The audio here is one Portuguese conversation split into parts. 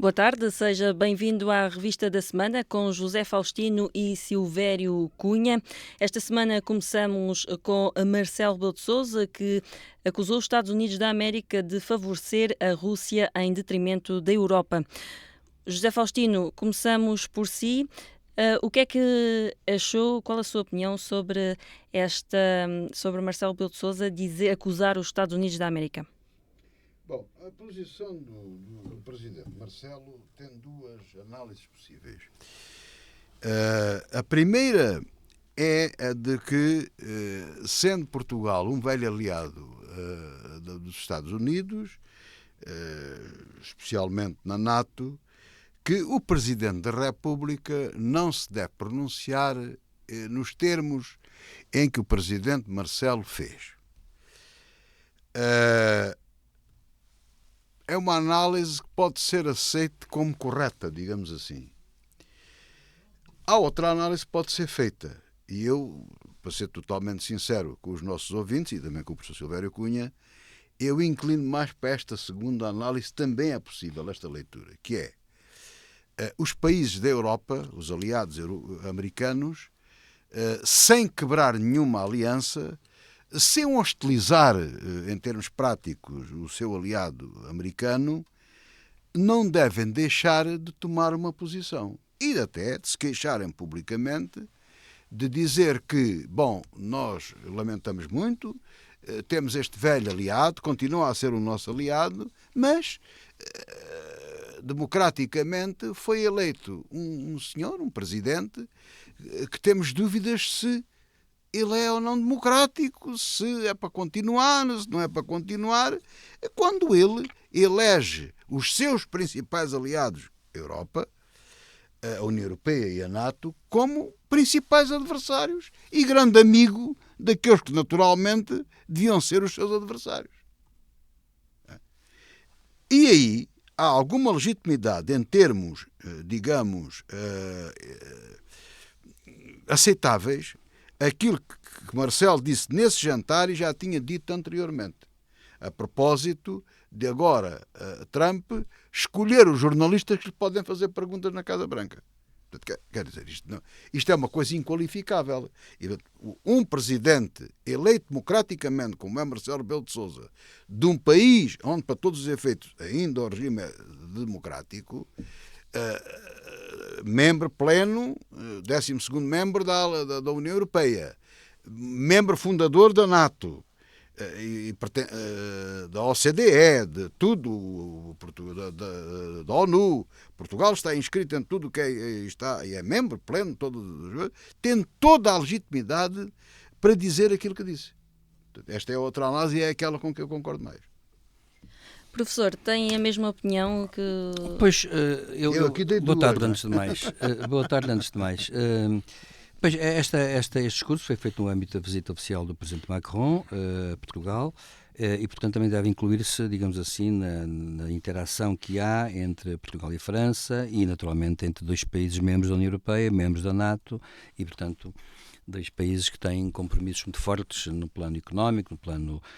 Boa tarde, seja bem-vindo à Revista da Semana com José Faustino e Silvério Cunha. Esta semana começamos com Marcelo Rebelo de Sousa, que acusou os Estados Unidos da América de favorecer a Rússia em detrimento da Europa. José Faustino, começamos por si. O que é que achou, qual a sua opinião sobre Marcelo Rebelo de Sousa acusar os Estados Unidos da América? Bom, a posição do presidente Marcelo tem duas análises possíveis. A primeira é a de que, sendo Portugal um velho aliado dos Estados Unidos, especialmente na NATO, que o Presidente da República não se deve pronunciar nos termos em que o Presidente Marcelo fez. É uma análise que pode ser aceita como correta, digamos assim. Há outra análise que pode ser feita. E eu, para ser totalmente sincero com os nossos ouvintes e também com o professor Silvério Cunha, eu inclino mais para esta segunda análise, também é possível esta leitura, que é os países da Europa, os aliados americanos, sem quebrar nenhuma aliança, sem hostilizar, em termos práticos, o seu aliado americano, não devem deixar de tomar uma posição. E até de se queixarem publicamente, de dizer que, bom, nós lamentamos muito, temos este velho aliado, continua a ser o nosso aliado, mas democraticamente foi eleito um senhor, um presidente, que temos dúvidas se ele é ou não democrático, se é para continuar, se não é para continuar, quando ele elege os seus principais aliados, a Europa, a União Europeia e a NATO, como principais adversários e grande amigo daqueles que naturalmente deviam ser os seus adversários. E aí há alguma legitimidade em termos, digamos, aceitáveis, aquilo que Marcelo disse nesse jantar e já tinha dito anteriormente, a propósito de agora Trump escolher os jornalistas que lhe podem fazer perguntas na Casa Branca. Portanto, quer dizer, isto é uma coisa inqualificável. Um presidente eleito democraticamente, como é Marcelo Rebelo de Sousa, de um país onde, para todos os efeitos, ainda o regime é democrático, membro pleno, 12º membro da União Europeia, membro fundador da NATO, da OCDE, de tudo, da ONU. Portugal está inscrito em tudo que está, e é membro pleno, tem toda a legitimidade para dizer aquilo que disse. Esta é outra análise e é aquela com que eu concordo mais. Professor, tem a mesma opinião que... Pois, eu aqui dei boa duas, tarde, antes de mais. Boa tarde, antes de mais. Pois, este discurso foi feito no âmbito da visita oficial do Presidente Macron a Portugal e, portanto, também deve incluir-se, digamos assim, na interação que há entre Portugal e a França e, naturalmente, entre dois países membros da União Europeia, membros da NATO e, portanto, dois países que têm compromissos muito fortes no plano económico,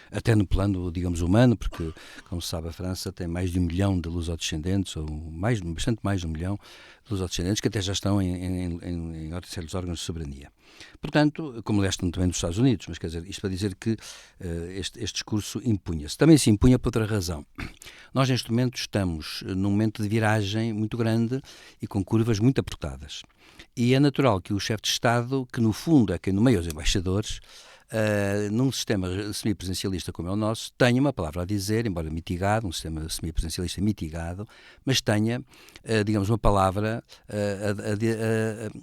até no plano, digamos, humano, porque, como se sabe, a França tem mais de 1 milhão de lusodescendentes, ou bastante mais de 1 milhão de lusodescendentes, que até já estão em certos órgãos de soberania. Portanto, como aliás também nos Estados Unidos, mas quer dizer, isto para dizer que este discurso impunha-se. Também se impunha por outra razão. Nós, neste momento, estamos num momento de viragem muito grande e com curvas muito apertadas. E é natural que o chefe de Estado, que no fundo é quem nomeia os embaixadores, num sistema semipresidencialista como é o nosso, tenha uma palavra a dizer, embora mitigado, um sistema semipresidencialista mitigado, mas tenha, digamos, uma palavra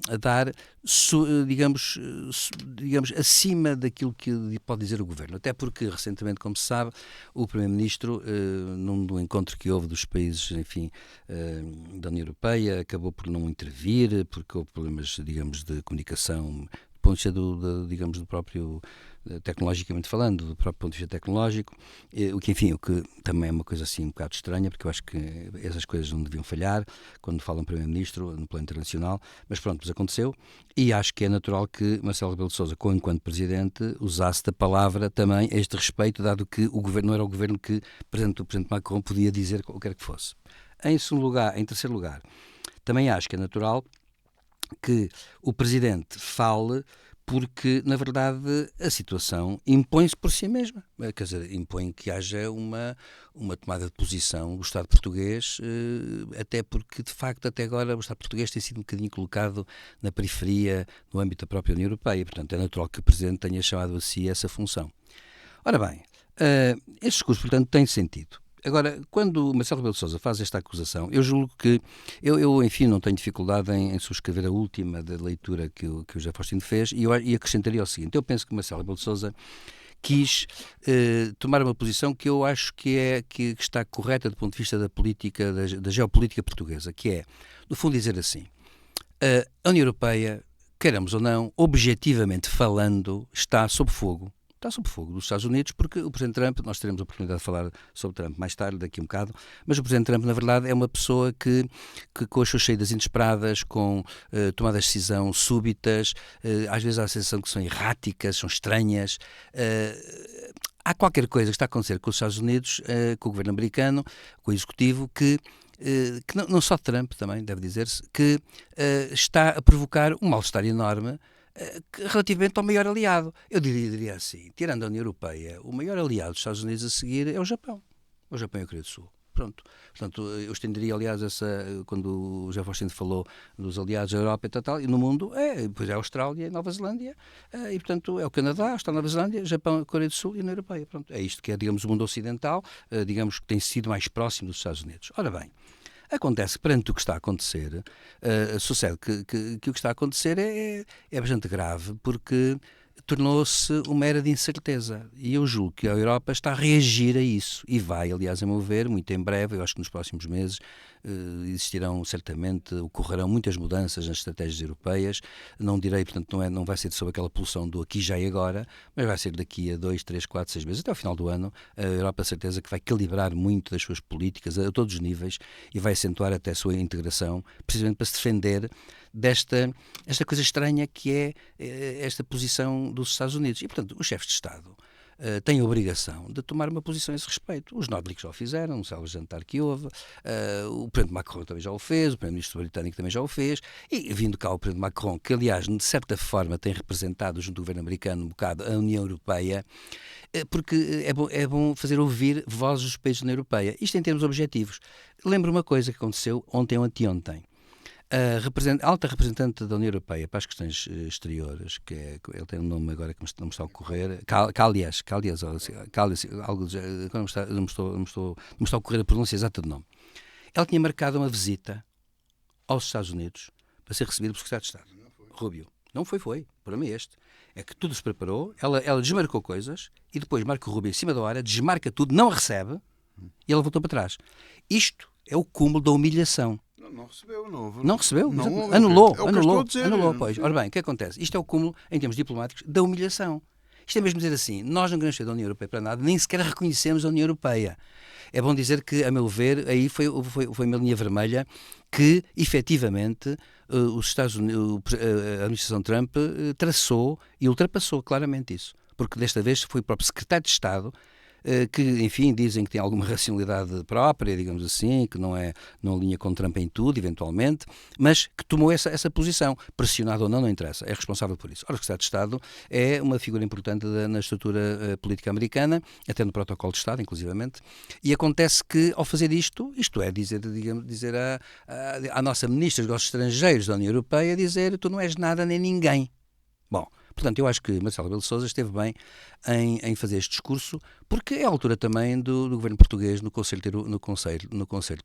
a dar, digamos, acima daquilo que pode dizer o Governo. Até porque, recentemente, como se sabe, o Primeiro-Ministro, num encontro que houve dos países, enfim, da União Europeia, acabou por não intervir, porque houve problemas, digamos, de comunicação, ponto de vista digamos, do próprio, tecnologicamente falando, do próprio ponto de vista tecnológico, o que também é uma coisa assim um bocado estranha, porque eu acho que essas coisas não deviam falhar quando falam Primeiro-Ministro no plano internacional, mas pronto, mas aconteceu, e acho que é natural que Marcelo Rebelo de Sousa, enquanto Presidente, usasse da palavra também a este respeito, dado que o Governo não era o Governo que, por exemplo, o Presidente Macron podia dizer o que quer que fosse. Em terceiro lugar, também acho que é natural que o Presidente fale porque, na verdade, a situação impõe-se por si mesma. Quer dizer, impõe que haja uma tomada de posição do Estado português, até porque, de facto, até agora o Estado português tem sido um bocadinho colocado na periferia, no âmbito da própria União Europeia. Portanto, é natural que o Presidente tenha chamado a si essa função. Ora bem, este discurso, portanto, tem sentido. Agora, quando o Marcelo Rebelo de Sousa faz esta acusação, eu julgo que, enfim, não tenho dificuldade em subscrever a última da leitura que o José Faustino fez, e acrescentaria o seguinte: eu penso que o Marcelo Rebelo de Sousa quis tomar uma posição que eu acho que está correta do ponto de vista da política, da geopolítica portuguesa, que é, no fundo, dizer assim: a União Europeia, queiramos ou não, objetivamente falando, está sob fogo dos Estados Unidos, porque o Presidente Trump, nós teremos a oportunidade de falar sobre Trump mais tarde, daqui um bocado, mas o Presidente Trump, na verdade, é uma pessoa que com as suas saídas inesperadas, com tomadas de decisão súbitas, às vezes há a sensação que são erráticas, são estranhas. Há qualquer coisa que está a acontecer com os Estados Unidos, com o governo americano, com o Executivo, que não só Trump, também deve dizer-se, que está a provocar um mal-estar enorme relativamente ao maior aliado. Eu diria assim, tirando a União Europeia, o maior aliado dos Estados Unidos a seguir é o Japão. O Japão e a Coreia do Sul. Pronto. Portanto, eu estenderia, aliás, quando o José Faustino falou dos aliados da Europa e tal, e no mundo, depois é a Austrália e a Nova Zelândia, e portanto é o Canadá, está a Nova Zelândia, Japão, a Coreia do Sul e a União Europeia. Pronto. É isto que é, digamos, o mundo ocidental, digamos, que tem sido mais próximo dos Estados Unidos. Ora bem, acontece perante o que está a acontecer, sucede que o que está a acontecer é bastante grave, porque tornou-se uma era de incerteza. E eu julgo que a Europa está a reagir a isso. E vai, aliás, a meu ver, muito em breve, eu acho que nos próximos meses, ocorrerão muitas mudanças nas estratégias europeias. Não direi, portanto, não vai ser sob aquela pulsão do aqui, já e agora, mas vai ser daqui a 2, 3, 4, 6 meses, até ao final do ano, a Europa, a certeza que vai calibrar muito das suas políticas a todos os níveis e vai acentuar até a sua integração, precisamente para se defender esta coisa estranha que é esta posição dos Estados Unidos. E, portanto, os chefes de Estado têm a obrigação de tomar uma posição a esse respeito. Os nórdicos já o fizeram, no célebre jantar que houve, o Presidente Macron também já o fez, o Primeiro-Ministro britânico também já o fez, e vindo cá o Presidente Macron, que aliás, de certa forma, tem representado junto do governo americano um bocado a União Europeia, porque é bom fazer ouvir vozes dos países da União Europeia. Isto em termos objetivos. Lembro uma coisa que aconteceu ontem ou anteontem. A alta representante da União Europeia para as questões exteriores, ele tem um nome agora que não me está a ocorrer, Kallias, algo não me está a ocorrer a pronúncia exata do nome. Ela tinha marcado uma visita aos Estados Unidos para ser recebida pelo Secretário de Estado, Rubio. Não foi, o problema é este. É que tudo se preparou, ela desmarcou coisas e depois marca o Rubio em cima da hora, desmarca tudo, não recebe e ela voltou para trás. Isto é o cúmulo da humilhação. Não recebeu, não. Não recebeu? Não, anulou, anulou. Pois. Ora bem, o que acontece? Isto é o cúmulo, em termos diplomáticos, da humilhação. Isto é mesmo dizer assim, nós não queremos ser da União Europeia para nada, nem sequer reconhecemos a União Europeia. É bom dizer que, a meu ver, aí foi uma linha vermelha que, efetivamente, os Estados Unidos, a administração Trump traçou e ultrapassou claramente isso. Porque desta vez foi o próprio Secretário de Estado que, enfim, dizem que tem alguma racionalidade própria, digamos assim, que não alinha com Trump em tudo, eventualmente, mas que tomou essa posição, pressionado ou não interessa, é responsável por isso. Ora, o Secretário de Estado é uma figura importante na estrutura política americana, até no protocolo de Estado, inclusivamente, e acontece que, ao fazer isto é dizer à nossa Ministra dos Negócios Estrangeiros da União Europeia, dizer, tu não és nada nem ninguém. Bom, portanto, eu acho que Marcelo Rebelo de Sousa esteve bem em fazer este discurso, porque é a altura também do governo português no Conselho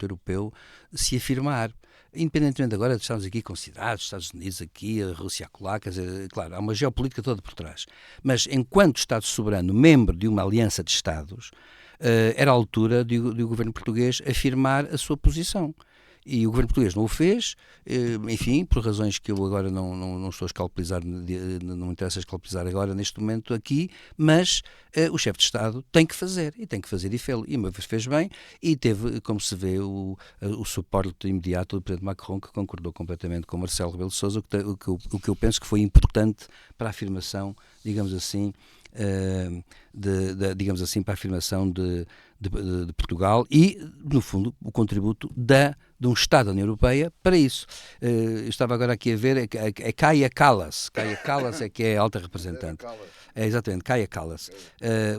Europeu se afirmar. Independentemente agora de estarmos aqui com cidades, Estados Unidos aqui, a Rússia acolá, quer dizer, claro, há uma geopolítica toda por trás. Mas enquanto Estado soberano, membro de uma aliança de Estados, era a altura do governo português afirmar a sua posição. E o governo português não o fez, enfim, por razões que eu agora não estou a escalpelizar, não me interessa escalpelizar agora neste momento aqui, mas o chefe de Estado tem que fazer, e fez-lo, e uma vez fez bem, e teve, como se vê, o suporte imediato do Presidente Macron, que concordou completamente com Marcelo Rebelo de Sousa, o que eu penso que foi importante para a afirmação, digamos assim, digamos assim, para a afirmação de Portugal e, no fundo, o contributo de um Estado da União Europeia para isso. Eu estava agora aqui a ver, é Kaja Kallas. Kaja Kallas é que é a alta representante. É, exatamente, Kaja Kallas.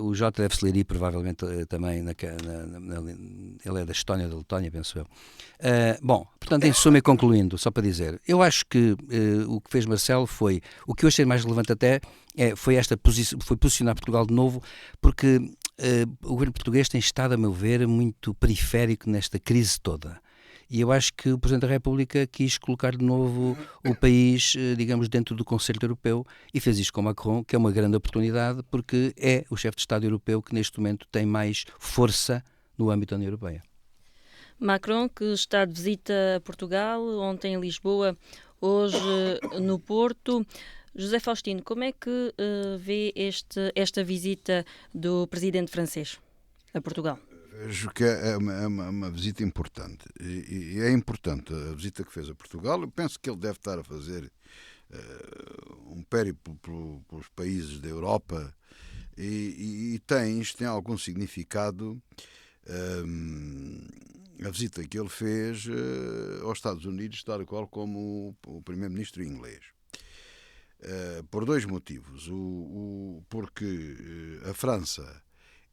O Jota deve-se ler aí, provavelmente, também. Ele é da Estónia, da Letónia, penso eu. Bom, portanto, em suma e concluindo, só para dizer, eu acho que o que fez Marcelo foi, o que eu achei mais relevante até, foi posicionar Portugal de novo, porque o governo português tem estado, a meu ver, muito periférico nesta crise toda. E eu acho que o Presidente da República quis colocar de novo o país, digamos, dentro do Conselho Europeu e fez isto com Macron, que é uma grande oportunidade, porque é o chefe de Estado europeu que neste momento tem mais força no âmbito da União Europeia. Macron, que está de visita a Portugal, ontem em Lisboa, hoje no Porto. José Faustino, como é que vê esta visita do presidente francês a Portugal? Vejo que é uma visita importante. E é importante a visita que fez a Portugal. Eu penso que ele deve estar a fazer um périplo pelos países da Europa e isto tem algum significado. A visita que ele fez aos Estados Unidos, tal e qual como o primeiro-ministro inglês. Por dois motivos. Porque a França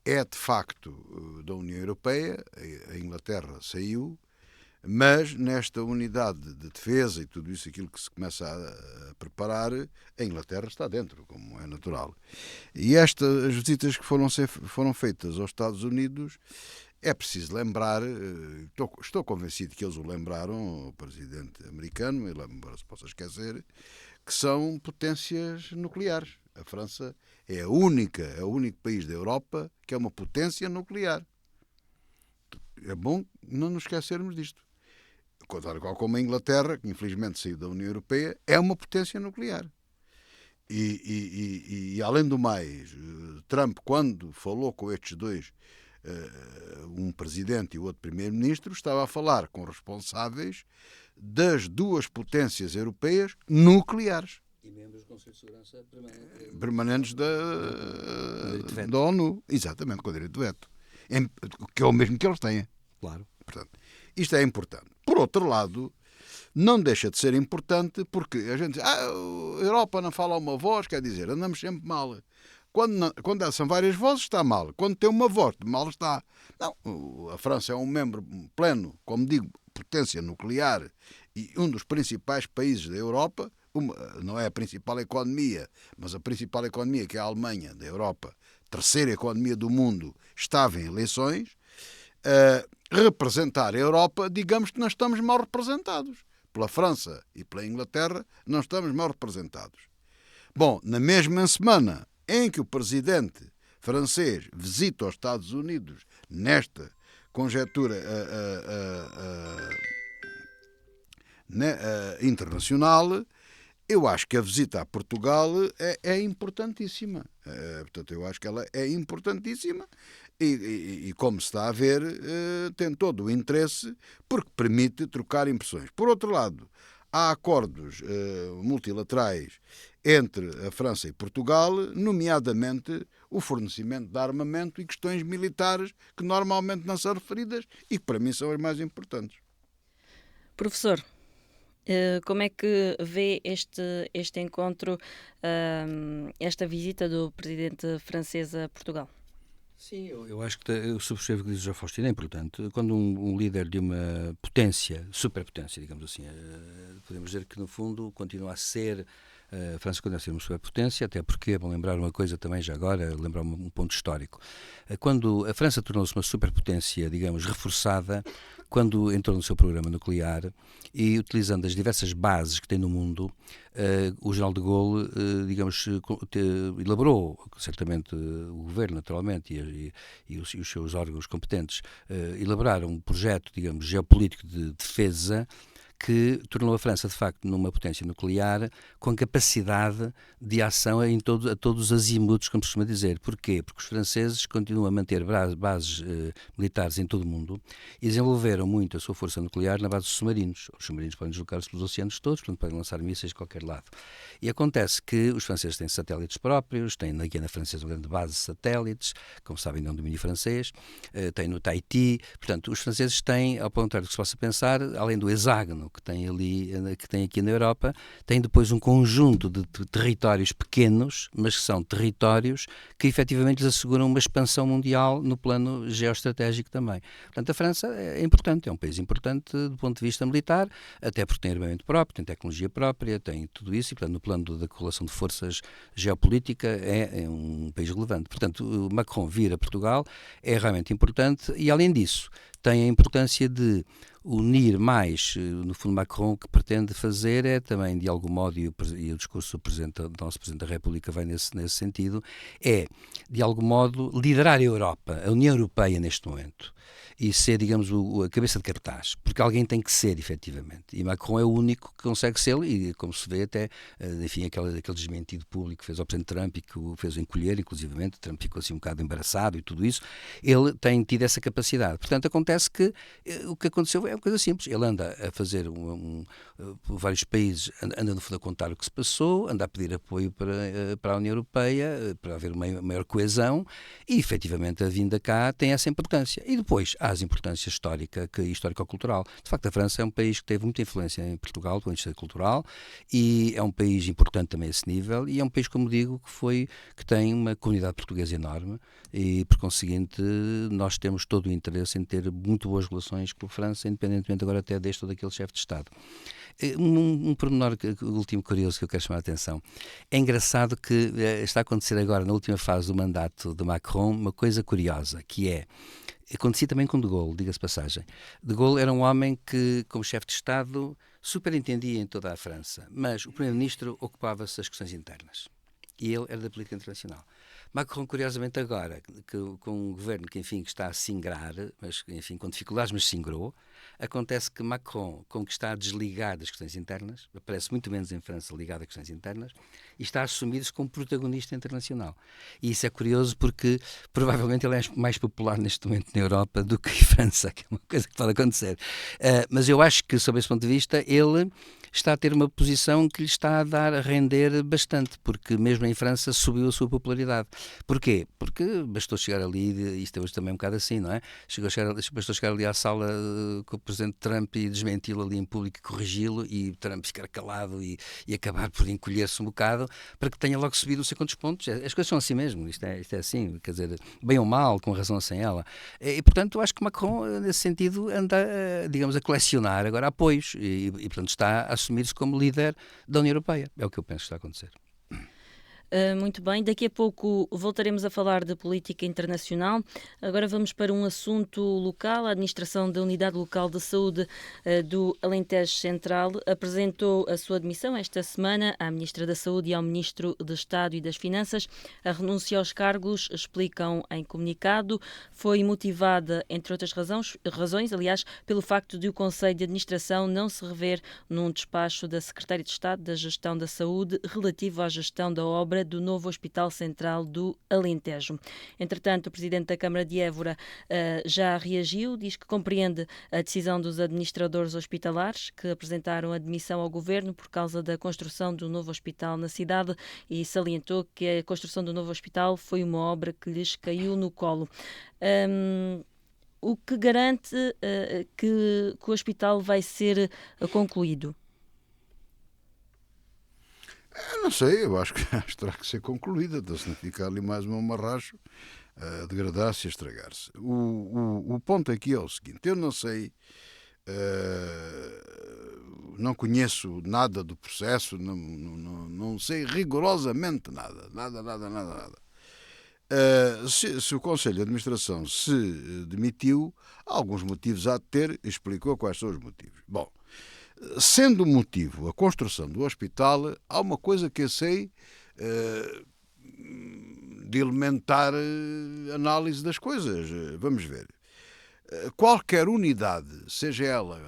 é de facto da União Europeia, a Inglaterra saiu, mas nesta unidade de defesa e tudo isso, aquilo que se começa a preparar, a Inglaterra está dentro, como é natural. E as visitas que foram feitas aos Estados Unidos, é preciso lembrar, estou convencido que eles o lembraram, o presidente americano, embora se possa esquecer, que são potências nucleares. A França é o único país da Europa que é uma potência nuclear. É bom não nos esquecermos disto. Tal como a Inglaterra, que infelizmente saiu da União Europeia, é uma potência nuclear. E além do mais, Trump, quando falou com estes dois, um presidente e o outro primeiro-ministro, estava a falar com responsáveis das duas potências europeias nucleares. E membros do Conselho de Segurança permanentes da ONU. Exatamente, com direito de veto. Que é o mesmo que eles têm. Claro. Portanto, isto é importante. Por outro lado, não deixa de ser importante porque a gente diz, a Europa não fala uma voz, quer dizer, andamos sempre mal. Quando são várias vozes, está mal. Quando tem uma voz, mal está. Não, a França é um membro pleno, como digo, potência nuclear e um dos principais países da Europa, não é a principal economia, mas a principal economia, que é a Alemanha, da Europa, terceira economia do mundo, estava em eleições. Representar a Europa, digamos que nós estamos mal representados. Pela França e pela Inglaterra, não estamos mal representados. Bom, na mesma semana em que o presidente francês visita os Estados Unidos, nesta conjectura internacional, eu acho que a visita a Portugal é importantíssima. Portanto, eu acho que ela é importantíssima e como se está a ver, tem todo o interesse porque permite trocar impressões. Por outro lado, há acordos multilaterais entre a França e Portugal, nomeadamente o fornecimento de armamento e questões militares que normalmente não são referidas e que para mim são as mais importantes. Professor, como é que vê este encontro, esta visita do presidente francês a Portugal? Sim, eu acho que eu subscrevo o que diz o José Faustino, é importante. Quando um líder de uma potência, superpotência, digamos assim, podemos dizer que no fundo continua a ser, a França continua a ser uma superpotência, até porque, é bom lembrar uma coisa também já agora, lembrar um ponto histórico. Quando a França tornou-se uma superpotência, digamos, reforçada, quando entrou no seu programa nuclear e utilizando as diversas bases que tem no mundo, o general de Gaulle, digamos, elaborou, certamente o governo, naturalmente, e os seus órgãos competentes, elaboraram um projeto, digamos, geopolítico de defesa que tornou a França, de facto, numa potência nuclear com capacidade de ação a todos os azimutos, como se costuma dizer. Porquê? Porque os franceses continuam a manter bases militares em todo o mundo e desenvolveram muito a sua força nuclear na base dos submarinos. Os submarinos podem deslocar-se pelos oceanos todos, portanto podem lançar mísseis de qualquer lado. E acontece que os franceses têm satélites próprios, têm na Guiana Francesa uma grande base de satélites, como sabem, não domínio francês, têm no Tahiti. Portanto, os franceses têm, ao contrário do que se possa pensar, além do hexágono que tem ali, que tem aqui na Europa, têm depois um conjunto de territórios pequenos, mas que são territórios que efetivamente lhes asseguram uma expansão mundial no plano geoestratégico também. Portanto, a França é importante, é um país importante do ponto de vista militar, até porque tem armamento próprio, tem tecnologia própria, tem tudo isso, e portanto, no plano da correlação de forças geopolítica é um país relevante. Portanto, o Macron vir a Portugal é realmente importante e, além disso, tem a importância de unir mais, no fundo, Macron, o que pretende fazer é também, de algum modo, e o discurso do nosso Presidente da República vai nesse sentido, é, de algum modo, liderar a Europa, a União Europeia neste momento, e ser, digamos, a cabeça de cartaz, porque alguém tem que ser, efetivamente, e Macron é o único que consegue ser, e como se vê até, enfim, aquele desmentido público que fez ao Presidente Trump e que o fez encolher, inclusivamente, Trump ficou assim um bocado embaraçado e tudo isso, ele tem tido essa capacidade. Portanto, acontece que o que aconteceu é uma coisa simples, ele anda a fazer por vários países, anda no fundo a contar o que se passou, anda a pedir apoio para a União Europeia, para haver uma maior coesão, e efetivamente a vinda cá tem essa importância. E depois há a importância histórica e histórico-cultural. De facto, a França é um país que teve muita influência em Portugal, do ponto de vista cultural, e é um país importante também a esse nível, e é um país, como digo, que tem uma comunidade portuguesa enorme, e por conseguinte nós temos todo o interesse em ter muito boas relações com a França, independentemente agora até deste ou daquele chefe de Estado. Um pormenor último curioso que eu quero chamar a atenção. É engraçado que está a acontecer agora, na última fase do mandato de Macron, uma coisa curiosa, que acontecia também com De Gaulle, diga-se passagem. De Gaulle era um homem que, como chefe de Estado, superentendia em toda a França, mas o primeiro-ministro ocupava-se das questões internas. E ele era da política internacional. Macron, curiosamente agora, com um governo que, enfim, que está a singrar, mas, enfim, com dificuldades, mas singrou, acontece que Macron, como que está a desligar das questões internas, aparece muito menos em França ligado a questões internas, e está a assumir-se como protagonista internacional. E isso é curioso porque, provavelmente, ele é mais popular neste momento na Europa do que em França, que é uma coisa que pode acontecer. Mas eu acho que, sob esse ponto de vista, ele está a ter uma posição que lhe está a render bastante, porque mesmo em França subiu a sua popularidade. Porquê? Porque bastou chegar ali, e isto hoje também é um bocado assim, não é? Bastou chegar ali à sala com o Presidente Trump e desmenti-lo ali em público e corrigi-lo, e Trump ficar calado e acabar por encolher-se um bocado, para que tenha logo subido não sei quantos pontos. As coisas são assim mesmo, isto é assim, quer dizer, bem ou mal, com razão ou sem ela. E portanto, eu acho que Macron, nesse sentido, anda, digamos, a colecionar agora apoios, e portanto está a assumir-se como líder da União Europeia. É o que eu penso que está a acontecer. Muito bem, daqui a pouco voltaremos a falar de política internacional. Agora vamos para um assunto local. A Administração da Unidade Local de Saúde do Alentejo Central apresentou a sua admissão esta semana à Ministra da Saúde e ao Ministro de Estado e das Finanças. A renúncia aos cargos, explicam em comunicado, foi motivada, entre outras razões, aliás, pelo facto de o Conselho de Administração não se rever num despacho da Secretária de Estado da Gestão da Saúde relativo à gestão da obra do novo Hospital Central do Alentejo. Entretanto, o Presidente da Câmara de Évora já reagiu, diz que compreende a decisão dos administradores hospitalares que apresentaram admissão ao Governo por causa da construção do novo hospital na cidade e salientou que a construção do novo hospital foi uma obra que lhes caiu no colo. O que garante que o hospital vai ser concluído? Não sei, eu acho que terá que ser concluída, se não ficar ali mais um amarracho a degradar-se e a estragar-se. O ponto aqui é o seguinte: eu não sei, não conheço nada do processo, não sei rigorosamente nada. Se o Conselho de Administração se demitiu, alguns motivos há de ter, explicou quais são os motivos. Bom, sendo o motivo a construção do hospital, há uma coisa que eu sei de elementar análise das coisas. Vamos ver. Qualquer unidade, seja ela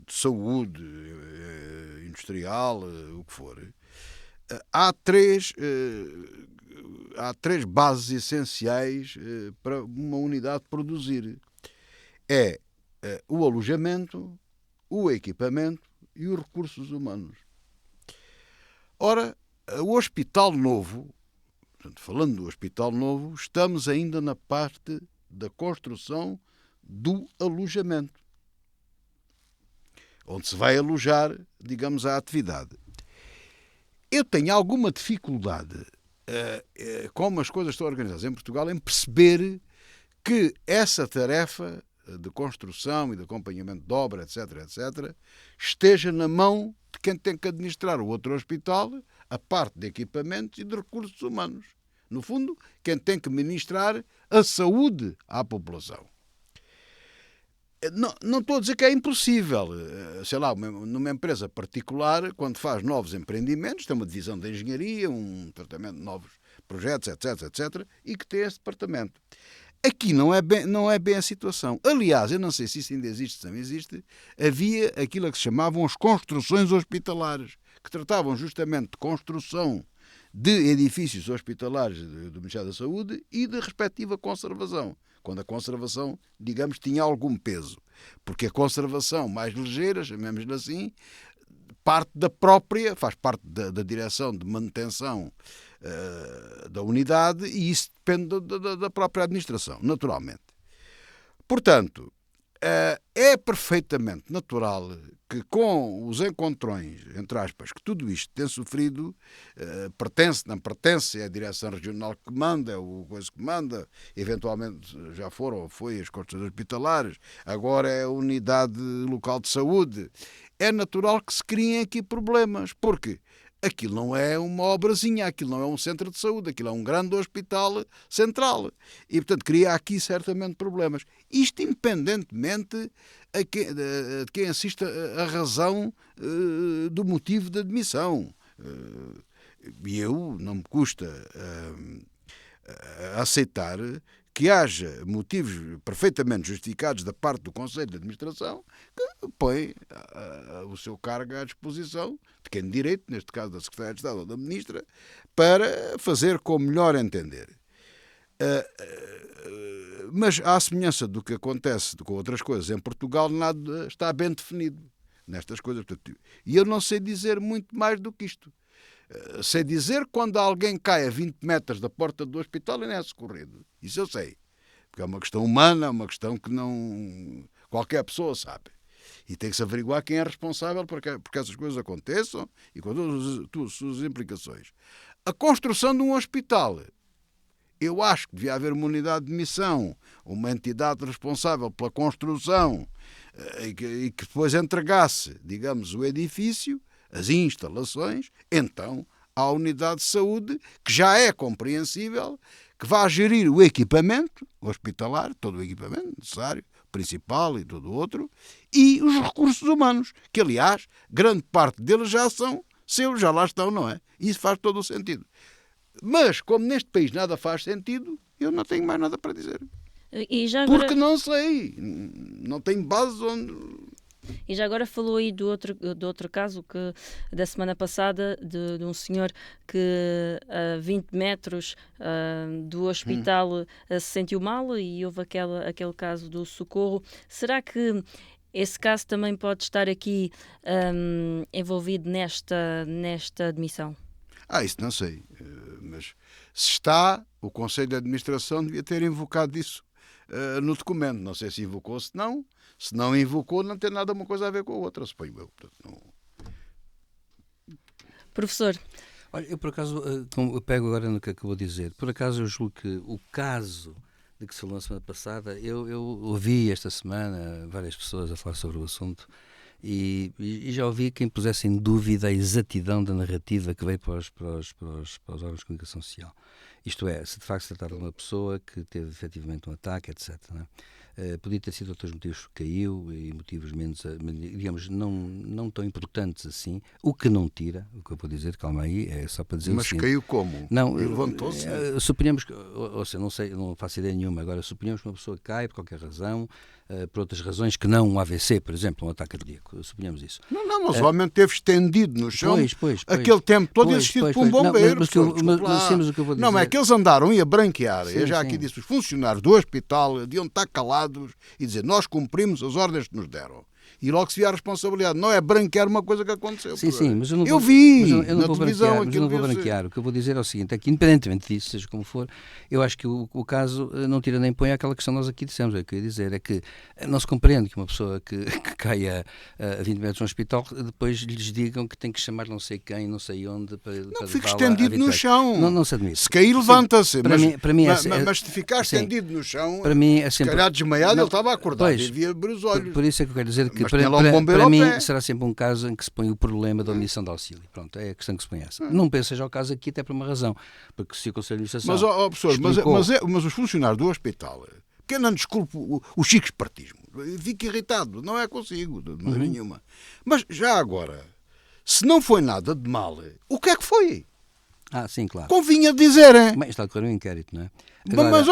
de saúde, industrial, o que for, há três bases essenciais para uma unidade produzir. É o alojamento, o equipamento e os recursos humanos. Ora, o Hospital Novo, portanto, falando do Hospital Novo, estamos ainda na parte da construção do alojamento, onde se vai alojar, digamos, a atividade. Eu tenho alguma dificuldade, como as coisas estão organizadas em Portugal, em perceber que essa tarefa de construção e de acompanhamento de obra, etc., etc., esteja na mão de quem tem que administrar o outro hospital, a parte de equipamentos e de recursos humanos. No fundo, quem tem que ministrar a saúde à população. Não estou a dizer que é impossível. Sei lá, numa empresa particular, quando faz novos empreendimentos, tem uma divisão de engenharia, um tratamento de novos projetos, etc., etc., e que tem esse departamento. Aqui não é bem a situação. Aliás, eu não sei se isso ainda existe, se não existe, havia aquilo a que se chamavam as construções hospitalares, que tratavam justamente de construção de edifícios hospitalares do Ministério da Saúde e de respectiva conservação, quando a conservação, digamos, tinha algum peso. Porque a conservação mais ligeira, chamemos-lhe assim, faz parte da direção de manutenção da unidade, e isso depende da própria administração, naturalmente. Portanto, é perfeitamente natural que, com os encontrões, entre aspas, que tudo isto tem sofrido, não pertence, é a direção regional que manda, é o coisa que manda, eventualmente já foram ou foi as construções hospitalares, agora é a unidade local de saúde. É natural que se criem aqui problemas, porque aquilo não é uma obrazinha, aquilo não é um centro de saúde, aquilo é um grande hospital central. E, portanto, cria aqui certamente problemas. Isto independentemente de quem assista a razão do motivo de admissão. E eu não me custa aceitar que haja motivos perfeitamente justificados da parte do Conselho de Administração que põe o seu cargo à disposição de quem de direito, neste caso da Secretária de Estado ou da Ministra, para fazer como melhor entender. Mas, à semelhança do que acontece com outras coisas em Portugal, nada está bem definido nestas coisas. E eu não sei dizer muito mais do que isto. Sei dizer quando alguém cai a 20 metros da porta do hospital e não é socorrido. Isso eu sei. Porque é uma questão humana, é uma questão que não qualquer pessoa sabe. E tem que se averiguar quem é responsável porque essas coisas aconteçam e com todas as suas implicações. A construção de um hospital. Eu acho que devia haver uma unidade de missão, uma entidade responsável pela construção e que depois entregasse, digamos, o edifício, as instalações, então à unidade de saúde, que já é compreensível, que vai gerir o equipamento hospitalar, todo o equipamento necessário, principal e todo o outro, e os recursos humanos, que aliás, grande parte deles já são seus, já lá estão, não é? Isso faz todo o sentido. Mas, como neste país nada faz sentido, eu não tenho mais nada para dizer. E já agora... Porque não sei, não tenho base onde... E já agora falou aí do outro caso que, da semana passada, de um senhor que a 20 metros do hospital se sentiu mal e houve aquele caso do socorro. Será que esse caso também pode estar aqui envolvido nesta admissão? Isso não sei. Mas se está, o Conselho de Administração devia ter invocado isso no documento. Não sei se invocou, se não. Se não invocou, não tem nada uma coisa a ver com a outra, suponho eu. Portanto, não... Professor. Olha, eu por acaso, como eu pego agora no que acabou de dizer, por acaso eu julgo que o caso de que se falou na semana passada, eu ouvi esta semana várias pessoas a falar sobre o assunto e já ouvi quem pusesse em dúvida a exatidão da narrativa que veio para os órgãos de comunicação social. Isto é, se de facto se tratar de uma pessoa que teve efetivamente um ataque, etc., não é? Podia ter sido outros motivos que caiu e motivos menos, digamos, não tão importantes assim, o que não tira, o que eu vou dizer, calma aí, é só para dizer. Mas caiu como? Não, levantou-se? Suponhamos que, ou seja, não faço ideia nenhuma, agora suponhamos que uma pessoa cai por qualquer razão, por outras razões que não um AVC, por exemplo, um ataque cardíaco, suponhamos isso. Não, mas o homem teve estendido no chão Pois, aquele tempo todo assistido por um bombeiro. Não, é que eles andaram a branquear. Sim, Eu já aqui disse, os funcionários do hospital deviam estar calados e dizer, nós cumprimos as ordens que nos deram. E logo se via a responsabilidade. Não é branquear uma coisa que aconteceu. Sim, mas eu não eu vi eu não na vou televisão. branquear, mas eu não vou branquear. O que eu vou dizer é o seguinte, é que independentemente disso, seja como for, eu acho que o caso não tira nem põe aquela questão que nós aqui dissemos. É o que eu ia dizer, é que não se compreende que uma pessoa que caia a 20 metros no hospital, depois lhes digam que tem que chamar não sei quem, não sei onde, para fica estendido no chão. Não se admite. Se cair, levanta-se. Mas se ficar estendido no chão, para mim é sempre, se calhar desmaiado, ele estava acordado e via abrir os olhos. Por isso é que eu quero dizer que para mim será sempre um caso em que se põe o problema da omissão de auxílio. Pronto, é a questão que se põe essa. Não penso seja o caso aqui até por uma razão, porque se o Conselho de Administração mas os funcionários do hospital, que eu não desculpo o chico espartismo, fico irritado, não é consigo, de maneira nenhuma. Mas já agora, se não foi nada de mal, o que é que foi? Sim, claro. Convinha dizer, hein? Bem, está a decorrer um inquérito, não é? Agora, mas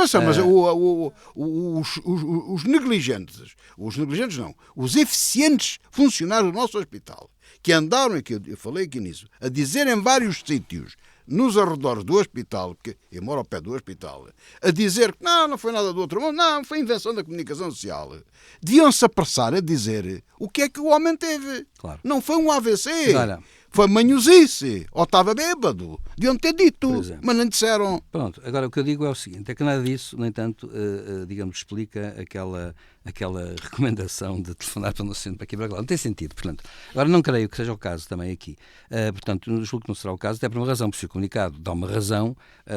os negligentes não, os eficientes funcionários do nosso hospital, que andaram aqui, eu falei aqui nisso, a dizer em vários sítios, nos arredores do hospital, porque eu moro ao pé do hospital, a dizer que não foi nada do outro mundo, não, foi invenção da comunicação social. Deviam-se apressar a dizer o que é que o homem teve. Claro. Não foi um AVC. Agora, foi manhosice, ou estava bêbado. Deviam ter dito, mas não disseram. Pronto, agora o que eu digo é o seguinte, é que nada disso, no entanto, digamos, explica aquela recomendação de telefonar para não ser para aqui para lá. Não tem sentido, portanto. Agora não creio que seja o caso também aqui. Portanto, julgo que não será o caso, até por uma razão, porque se o comunicado dá uma razão,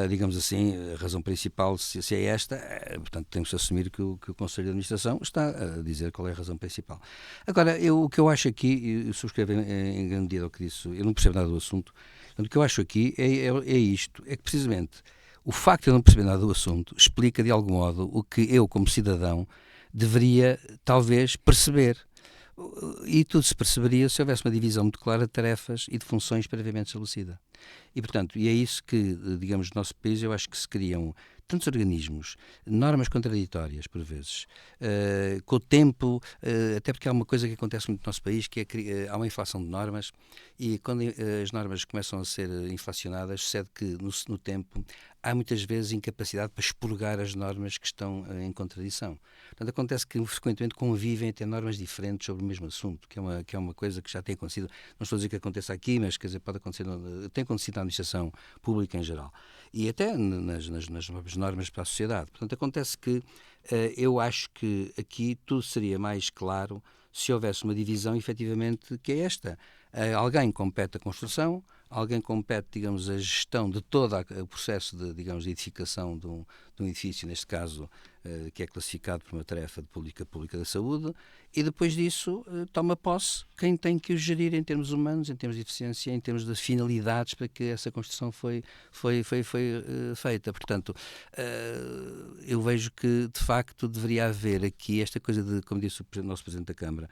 digamos assim, a razão principal, se é esta, portanto, temos que assumir que o Conselho de Administração está a dizer qual é a razão principal. Agora, o que eu acho aqui, eu subscrevo em grande medida o que disse, eu não percebo nada do assunto, portanto, o que eu acho aqui é isto, é que precisamente o facto de eu não perceber nada do assunto explica de algum modo o que eu, como cidadão, deveria talvez perceber. E tudo se perceberia se houvesse uma divisão muito clara de tarefas e de funções previamente estabelecida. E, portanto, é isso que, digamos, no nosso país, eu acho que se criam tantos organismos, normas contraditórias, por vezes, com o tempo, até porque há uma coisa que acontece muito no nosso país, que é há uma inflação de normas, e quando as normas começam a ser inflacionadas, sucede que, no tempo, há muitas vezes incapacidade para expurgar as normas que estão em contradição. Portanto, acontece que frequentemente convivem até normas diferentes sobre o mesmo assunto, que é uma coisa que já tem acontecido, não estou a dizer que aconteça aqui, mas quer dizer, pode acontecer, tem acontecido na administração pública em geral, e até nas normas para a sociedade. Portanto, acontece que eu acho que aqui tudo seria mais claro se houvesse uma divisão, efetivamente, que é esta. Alguém compete a construção, alguém compete, digamos, a gestão de todo o processo de, digamos, de edificação de um edifício, neste caso, que é classificado por uma tarefa de política pública da saúde, e depois disso toma posse quem tem que o gerir em termos humanos, em termos de eficiência, em termos de finalidades para que essa construção foi feita. Portanto, eu vejo que, de facto, deveria haver aqui esta coisa de, como disse o nosso Presidente da Câmara,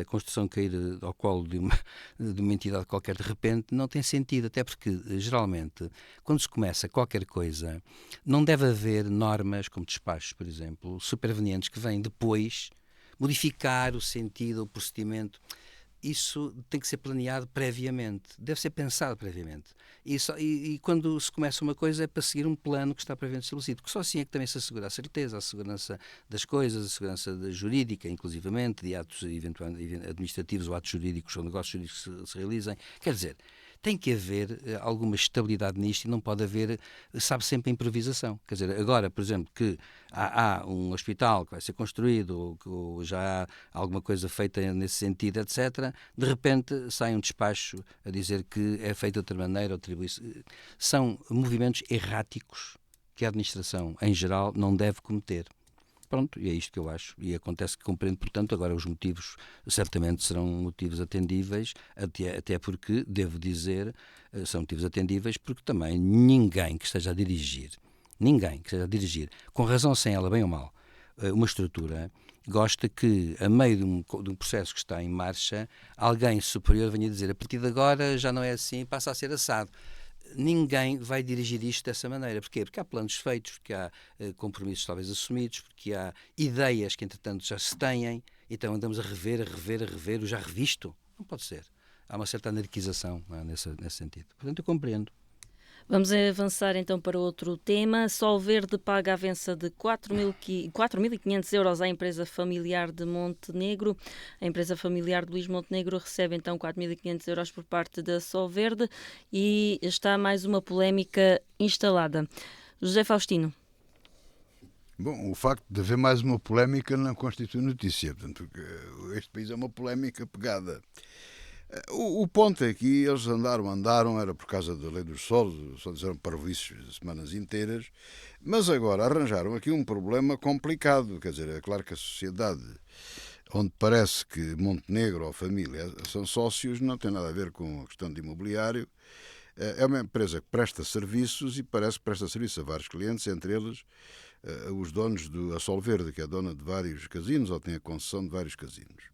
a construção cair ao colo de uma entidade qualquer de repente não tem sentido, até porque, geralmente, quando se começa qualquer coisa, não deve haver normas, como despachos, por exemplo, supervenientes que vêm depois modificar o sentido, o procedimento. Isso tem que ser planeado previamente, deve ser pensado previamente. E quando se começa uma coisa é para seguir um plano que está previamente estabelecido, porque só assim é que também se assegura a certeza, a segurança das coisas, a segurança jurídica, inclusivamente, de atos administrativos ou atos jurídicos ou negócios jurídicos que se realizem. Quer dizer, tem que haver alguma estabilidade nisto e não pode haver, sabe, sempre a improvisação. Quer dizer, agora, por exemplo, que há um hospital que vai ser construído ou já há alguma coisa feita nesse sentido, etc., de repente sai um despacho a dizer que é feito de outra maneira, são movimentos erráticos que a administração, em geral, não deve cometer. Pronto, e é isto que eu acho. E acontece que compreendo, portanto, agora os motivos certamente serão motivos atendíveis, até porque, devo dizer, são motivos atendíveis porque também ninguém que esteja a dirigir, com razão ou sem ela, bem ou mal, uma estrutura, gosta que, a meio de um processo que está em marcha, alguém superior venha dizer, a partir de agora já não é assim, passa a ser assado. ninguém vai dirigir isto dessa maneira. Porquê? Porque há planos feitos, porque há compromissos talvez assumidos, porque há ideias que entretanto já se têm, então andamos a rever o já revisto. Não pode ser. Há uma certa anarquização, não é, nesse sentido. Portanto, eu compreendo. Vamos avançar então para outro tema. Solverde paga a avença de 4.500 euros à empresa familiar de Montenegro. A empresa familiar de Luís Montenegro recebe então 4.500 euros por parte da Solverde e está mais uma polémica instalada. José Faustino. Bom, o facto de haver mais uma polémica não constitui notícia. Portanto, este país é uma polémica pegada. O ponto é que eles andaram, era por causa da lei dos solos, só disseram parvoíces semanas inteiras, mas agora arranjaram aqui um problema complicado. Quer dizer, é claro que a sociedade, onde parece que Montenegro ou a família são sócios, não tem nada a ver com a questão de imobiliário. É uma empresa que presta serviços e parece que presta serviços a vários clientes, entre eles os donos da Solverde, que é dona de vários casinos ou tem a concessão de vários casinos.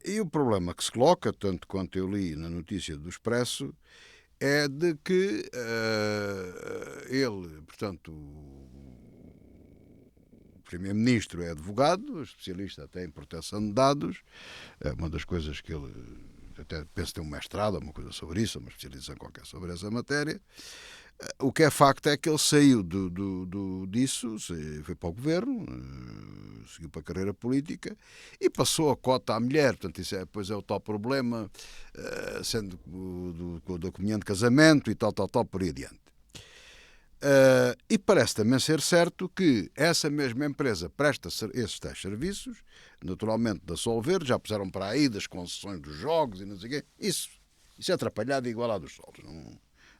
E o problema que se coloca, tanto quanto eu li na notícia do Expresso, é de que ele, portanto, o Primeiro-Ministro é advogado, especialista até em proteção de dados, é uma das coisas que ele, até penso ter um mestrado, uma coisa sobre isso, uma especialização qualquer sobre essa matéria. O que é facto é que ele saiu disso, foi para o governo, seguiu para a carreira política e passou a cota à mulher. Portanto, isso depois é o tal problema, sendo com o documento de casamento e tal, por aí adiante. E parece também ser certo que essa mesma empresa presta esses tais serviços, naturalmente da Solverde, já puseram para aí das concessões dos jogos e não sei o quê. Isso é atrapalhado igual à dos solos,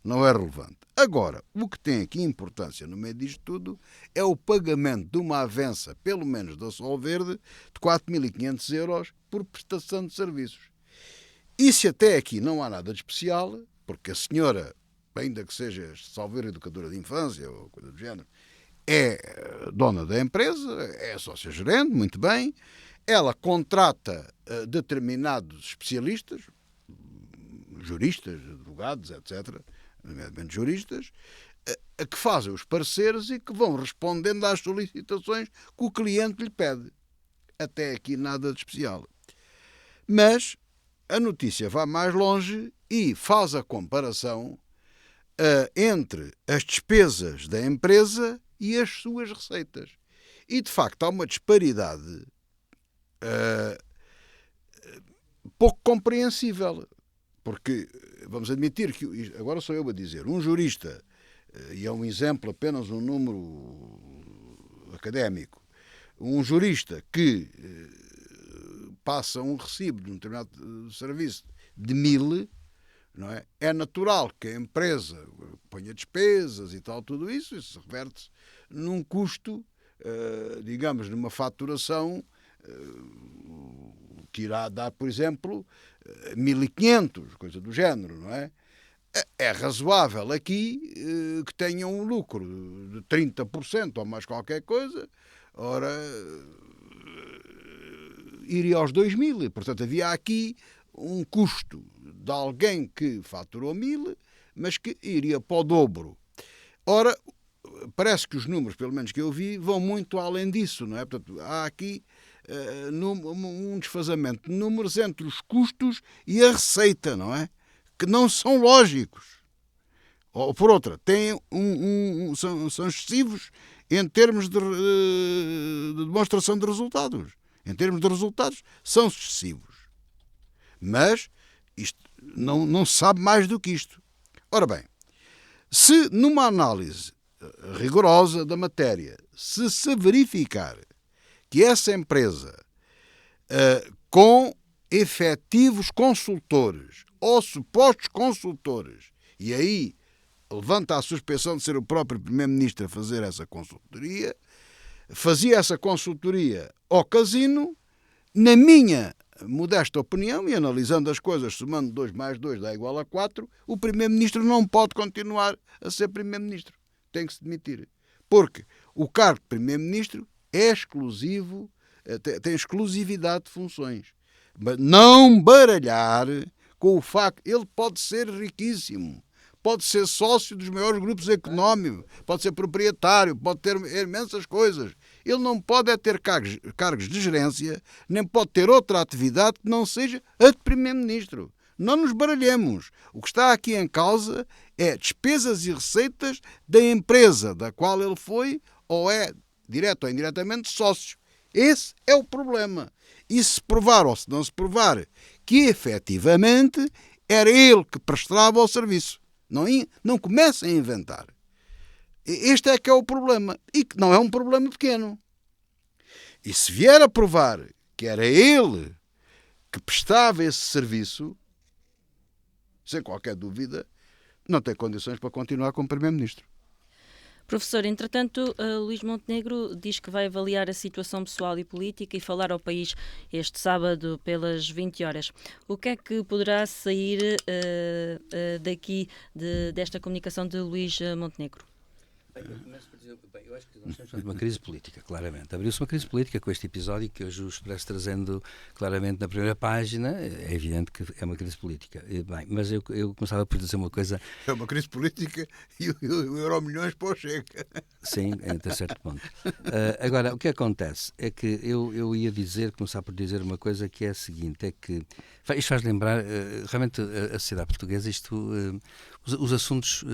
não é relevante. Agora, o que tem aqui importância no meio disto tudo é o pagamento de uma avença, pelo menos da Solverde, de 4.500 euros por prestação de serviços. E se até aqui não há nada de especial, porque a senhora, ainda que seja Solverde educadora de infância ou coisa do género, é dona da empresa, é sócia-gerente, muito bem, ela contrata determinados especialistas, juristas, advogados, etc., nomeadamente juristas, que fazem os pareceres e que vão respondendo às solicitações que o cliente lhe pede. Até aqui nada de especial. Mas a notícia vai mais longe e faz a comparação entre as despesas da empresa e as suas receitas. E, de facto, há uma disparidade pouco compreensível. Porque, vamos admitir que, agora sou eu a dizer, um jurista, e é um exemplo, apenas um número académico, um jurista que passa um recibo de um determinado serviço de 1.000, não é? É natural que a empresa ponha despesas e tal, tudo isso reverte-se num custo, digamos, numa faturação que irá dar, por exemplo, 1.500, coisa do género, não é? É razoável aqui que tenha um lucro de 30% ou mais qualquer coisa, ora, iria aos 2.000, portanto havia aqui um custo de alguém que faturou 1.000, mas que iria para o dobro. Ora, parece que os números, pelo menos que eu vi, vão muito além disso, não é? Portanto, há aqui um desfazamento de números entre os custos e a receita, não é? Que não são lógicos. Ou, por outra, são excessivos em termos de demonstração de resultados. Em termos de resultados, são excessivos. Mas isto não se sabe mais do que isto. Ora bem, se numa análise rigorosa da matéria se verificar que essa empresa, com efetivos consultores ou supostos consultores, e aí levanta a suspeição de ser o próprio Primeiro-Ministro a fazer essa consultoria, fazia essa consultoria ao casino, na minha modesta opinião, e analisando as coisas, somando 2 mais 2 dá igual a 4, o Primeiro-Ministro não pode continuar a ser Primeiro-Ministro. Tem que se demitir. Porque o cargo de Primeiro-Ministro é exclusivo, tem exclusividade de funções. Mas não baralhar com o facto, ele pode ser riquíssimo, pode ser sócio dos maiores grupos económicos, pode ser proprietário, pode ter imensas coisas. Ele não pode ter cargos de gerência, nem pode ter outra atividade que não seja a de primeiro-ministro. Não nos baralhemos. O que está aqui em causa é despesas e receitas da empresa da qual ele foi ou é, direto ou indiretamente, sócio. Esse é o problema. E se provar ou se não se provar que efetivamente era ele que prestava o serviço. Não comecem a inventar. Este é que é o problema. E que não é um problema pequeno. E se vier a provar que era ele que prestava esse serviço, sem qualquer dúvida, não tem condições para continuar como Primeiro-Ministro. Professor, entretanto, Luís Montenegro diz que vai avaliar a situação pessoal e política e falar ao país este sábado pelas 20 horas. O que é que poderá sair daqui desta comunicação de Luís Montenegro? Bem, eu começo por dizer, eu acho que nós estamos uma crise política, claramente. Abriu-se uma crise política com este episódio que hoje o Expresso trazendo claramente na primeira página. É evidente que é uma crise política. Bem, mas eu começava por dizer uma coisa... É uma crise política e o Euromilhões para o Chega. Sim, até certo ponto. Agora, o que acontece é que eu ia começar por dizer uma coisa que é a seguinte, é que isto faz lembrar, realmente a sociedade portuguesa, os assuntos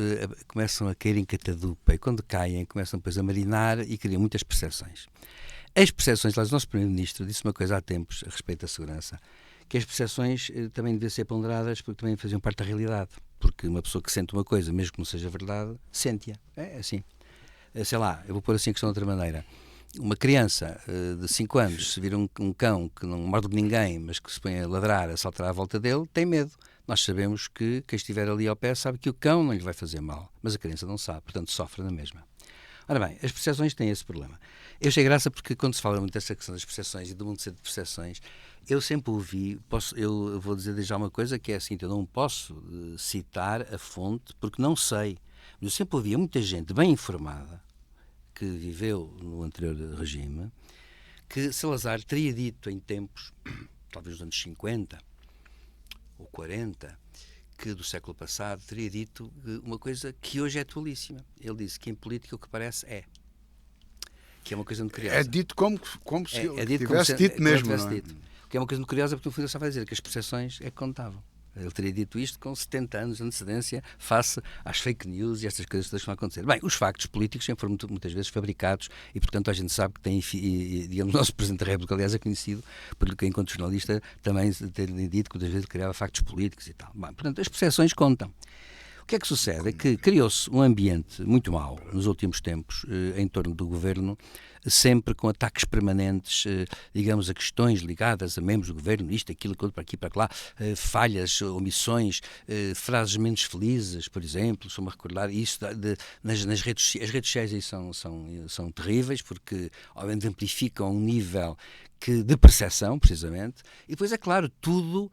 começam a cair em catadupa e quando caem começam depois a marinar e criam muitas percepções. As percepções, aliás, o nosso Primeiro-Ministro disse uma coisa há tempos a respeito da segurança, que as percepções também deviam ser ponderadas porque também faziam parte da realidade, porque uma pessoa que sente uma coisa, mesmo que não seja verdade, sente-a. É assim. Sei lá, eu vou pôr assim a questão de outra maneira. Uma criança de 5 anos, se vir um cão que não morde ninguém, mas que se põe a ladrar, a saltar à volta dele, tem medo. Nós sabemos que quem estiver ali ao pé sabe que o cão não lhe vai fazer mal, mas a criança não sabe, portanto sofre na mesma. Ora bem, as percepções têm esse problema. Eu achei graça porque quando se fala muito desta questão das percepções e do mundo ser de percepções, eu sempre ouvi, eu vou dizer já uma coisa que é assim, eu não posso citar a fonte porque não sei, mas eu sempre ouvi muita gente bem informada que viveu no anterior regime, que Salazar teria dito em tempos, talvez nos anos 50 ou 40, que do século passado, teria dito uma coisa que hoje é atualíssima. Ele disse que em política o que parece é. Que é uma coisa muito curiosa. É dito como se dito tivesse dito mesmo. Não é? Dito. Que é uma coisa muito curiosa porque no fundo ele estava a dizer que as percepções é que contavam. Ele teria dito isto com 70 anos de antecedência face às fake news e estas coisas todas que estão a acontecer. Bem, os factos políticos sempre foram muitas vezes fabricados e, portanto, a gente sabe que tem, digamos, o nosso Presidente da República, aliás, é conhecido por que, enquanto jornalista, também tem dito que muitas vezes criava factos políticos e tal. Bem, portanto, as percepções contam. O que é que sucede? É que criou-se um ambiente muito mau nos últimos tempos em torno do governo, sempre com ataques permanentes, digamos, a questões ligadas a membros do governo, isto, aquilo, aquilo, para aqui, para lá, falhas, omissões, frases menos felizes, por exemplo, estou-me a recordar isso nas redes, as redes sociais aí são terríveis, porque obviamente amplificam um nível de percepção, precisamente, e depois, é claro, tudo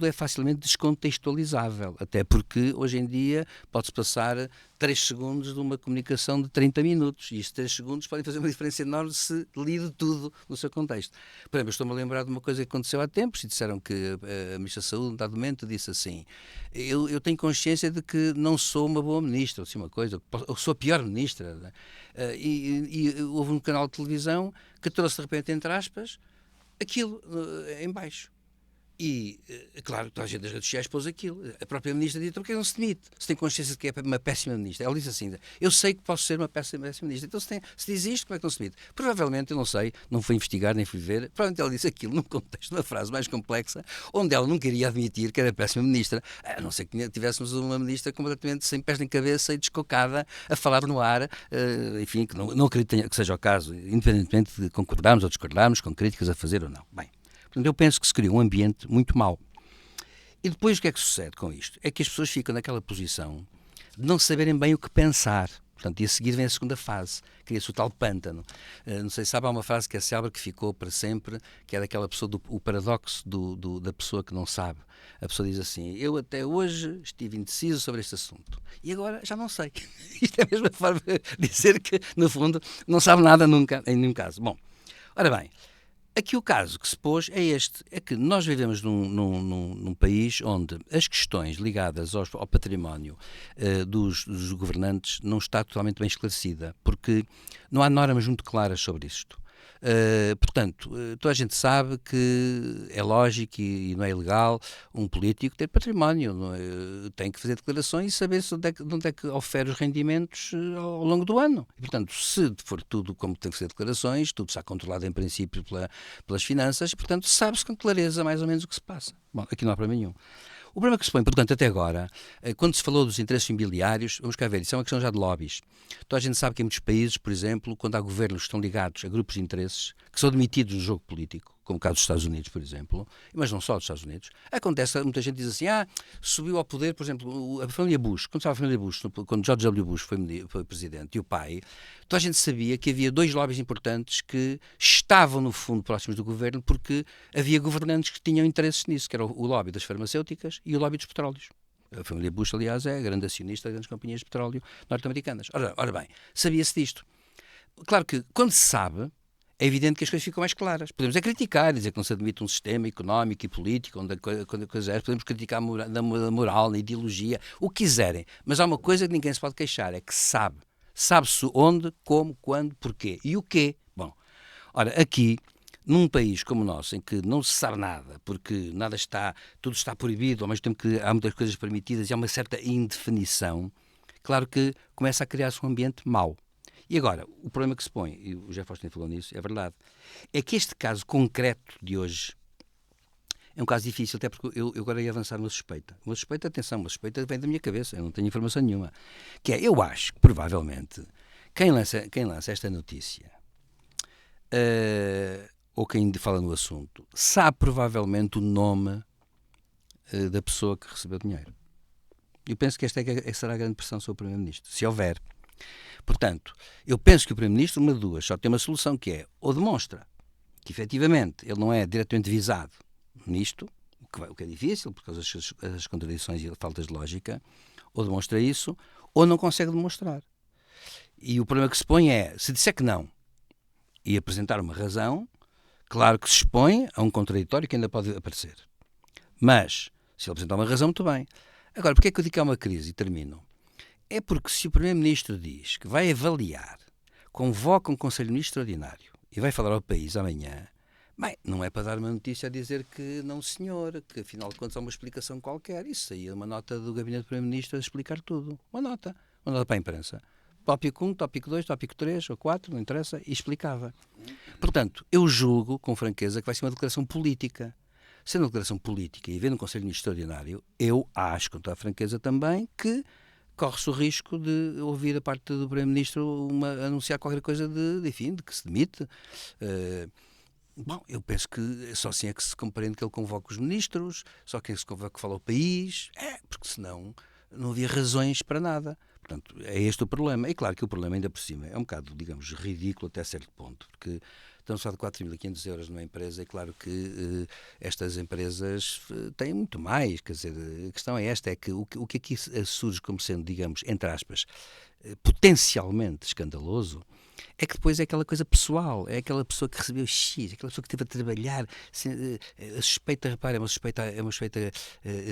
é facilmente descontextualizável, até porque, hoje em dia, pode-se passar 3 segundos de uma comunicação de 30 minutos, e estes 3 segundos podem fazer uma diferença enorme se lido tudo no seu contexto. Por exemplo, estou-me a lembrar de uma coisa que aconteceu há tempos, e disseram que a Ministra da Saúde, em dado momento, disse assim, eu tenho consciência de que não sou uma boa Ministra, ou assim, uma coisa, eu sou a pior Ministra, né? E houve um canal de televisão que trouxe de repente, entre aspas, aquilo em baixo. E, claro, toda a gente das redes sociais pôs aquilo. A própria ministra disse, porque não se demite? Se tem consciência de que é uma péssima ministra. Ela disse assim, eu sei que posso ser uma péssima ministra. Então, se diz isto, como é que não se demite? Provavelmente, eu não sei, não fui investigar, nem fui ver, provavelmente ela disse aquilo num contexto, numa frase mais complexa, onde ela não queria admitir que era péssima ministra, a não ser que tivéssemos uma ministra completamente sem pés nem cabeça e descocada a falar no ar, enfim, que não acredito que seja o caso, independentemente de concordarmos ou discordarmos com críticas a fazer ou não. Bem, portanto, eu penso que se criou um ambiente muito mau. E depois o que é que sucede com isto? É que as pessoas ficam naquela posição de não saberem bem o que pensar. Portanto, e a seguir vem a segunda fase, cria-se o tal pântano. Não sei se sabe, há uma frase que é célebre que ficou para sempre, que é daquela pessoa, o paradoxo da pessoa que não sabe. A pessoa diz assim, eu até hoje estive indeciso sobre este assunto e agora já não sei. Isto é a mesma forma de dizer que, no fundo, não sabe nada nunca, em nenhum caso. Bom, ora bem, Aqui o caso que se pôs é este, é que nós vivemos num país onde as questões ligadas ao património dos governantes não está totalmente bem esclarecida, porque não há normas muito claras sobre isto. Portanto, toda a gente sabe que é lógico e não é ilegal um político ter património, tem que fazer declarações e saber de onde é que ofere os rendimentos ao longo do ano. E, portanto, se for tudo como tem que fazer declarações, tudo está controlado em princípio pelas finanças, e, portanto, sabe-se com clareza mais ou menos o que se passa. Bom, aqui não há problema nenhum. O problema que se põe, portanto, até agora, quando se falou dos interesses imobiliários, vamos cá ver, isso é uma questão já de lobbies. Toda a gente sabe que em muitos países, por exemplo, quando há governos que estão ligados a grupos de interesses, que são admitidos no jogo político, como o caso dos Estados Unidos, por exemplo, mas não só dos Estados Unidos, acontece, muita gente diz assim, subiu ao poder, por exemplo, a família Bush, quando estava a família Bush, quando George W. Bush foi presidente, e o pai, toda a gente sabia que havia dois lobbies importantes que estavam, no fundo, próximos do governo, porque havia governantes que tinham interesses nisso, que era o lobby das farmacêuticas e o lobby dos petróleos. A família Bush, aliás, é a grande acionista das grandes companhias de petróleo norte-americanas. Ora bem, sabia-se disto. Claro que, quando se sabe, é evidente que as coisas ficam mais claras. Podemos criticar, dizer que não se admite um sistema económico e político onde a coisa é. Podemos criticar da moral, na ideologia, o que quiserem. Mas há uma coisa que ninguém se pode queixar, é que se sabe. Sabe-se onde, como, quando, porquê. E o quê? Bom, ora, aqui, num país como o nosso, em que não se sabe nada, porque tudo está proibido, ao mesmo tempo que há muitas coisas permitidas e há uma certa indefinição, claro que começa a criar-se um ambiente mau. E agora, o problema que se põe, e o José Faustino falou nisso, é verdade, é que este caso concreto de hoje é um caso difícil, até porque eu agora ia avançar uma suspeita. Uma suspeita vem da minha cabeça, eu não tenho informação nenhuma. Que é, eu acho que, provavelmente, quem lança esta notícia, ou quem fala no assunto, sabe provavelmente o nome da pessoa que recebeu dinheiro. Eu penso que esta será a grande pressão sobre o Primeiro-Ministro, se houver. Portanto, eu penso que o Primeiro-Ministro, uma de duas, só tem uma solução que é, ou demonstra que efetivamente ele não é diretamente visado nisto, o que é difícil, por causa das contradições e faltas de lógica, ou demonstra isso, ou não consegue demonstrar. E o problema que se põe é, se disser que não e apresentar uma razão, claro que se expõe a um contraditório que ainda pode aparecer. Mas, se ele apresentar uma razão, muito bem. Agora, porque é que eu digo que há uma crise e termino? É porque se o Primeiro-Ministro diz que vai avaliar, convoca um Conselho de Ministros extraordinário e vai falar ao país amanhã, bem, não é para dar uma notícia a dizer que não, senhor, que afinal de contas há uma explicação qualquer. Isso aí é uma nota do Gabinete do Primeiro-Ministro a explicar tudo. Uma nota para a imprensa. Tópico 1, tópico 2, tópico 3 ou 4, não interessa, e explicava. Portanto, eu julgo, com franqueza, que vai ser uma declaração política. Sendo uma declaração política e havendo um Conselho de Ministros extraordinário, eu acho, com toda a franqueza também, que corre-se o risco de ouvir a parte do Primeiro-Ministro anunciar qualquer coisa de que se demite. Bom, eu penso que só assim é que se compreende que ele convoca os ministros, só que se convoca que fala ao país, porque senão não havia razões para nada. Portanto, é este o problema. E claro que o problema ainda por cima é um bocado, digamos, ridículo até certo ponto, porque estamos a falar de 4.500 euros numa empresa, é claro que estas empresas têm muito mais, quer dizer, a questão é esta, é que o que aqui surge como sendo, digamos, entre aspas, potencialmente escandaloso, é que depois é aquela coisa pessoal, é aquela pessoa que recebeu X, aquela pessoa que esteve a trabalhar, a suspeita, repara, é uma suspeita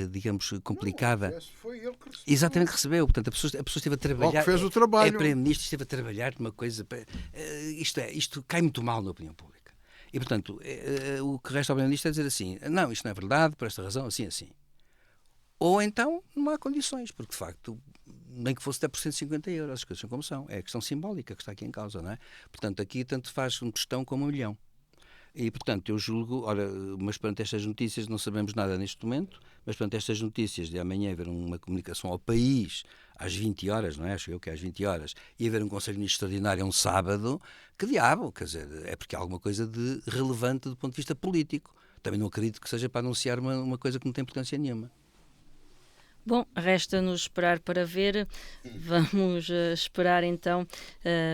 digamos, complicada. Não, foi ele que recebeu. Exatamente, que recebeu, portanto a pessoa esteve a trabalhar. Logo fez o trabalho. É Primeiro-Ministro, esteve a trabalhar numa coisa, isto cai muito mal na opinião pública. E, portanto, o que resta ao Primeiro-Ministro é dizer assim, não, isto não é verdade, por esta razão, assim. Ou então não há condições, porque de facto, nem que fosse até por 150 euros, as coisas são como são. É a questão simbólica que está aqui em causa, não é? Portanto, aqui tanto faz um tostão como 1 milhão. E, portanto, eu julgo, mas perante estas notícias, não sabemos nada neste momento, mas perante estas notícias de amanhã haver uma comunicação ao país às 20 horas, não é? Acho eu que é às 20 horas, e haver um Conselho de Ministros extraordinário um sábado, que diabo, quer dizer, é porque há alguma coisa de relevante do ponto de vista político. Também não acredito que seja para anunciar uma coisa que não tem importância nenhuma. Bom, resta-nos esperar para ver. Vamos esperar então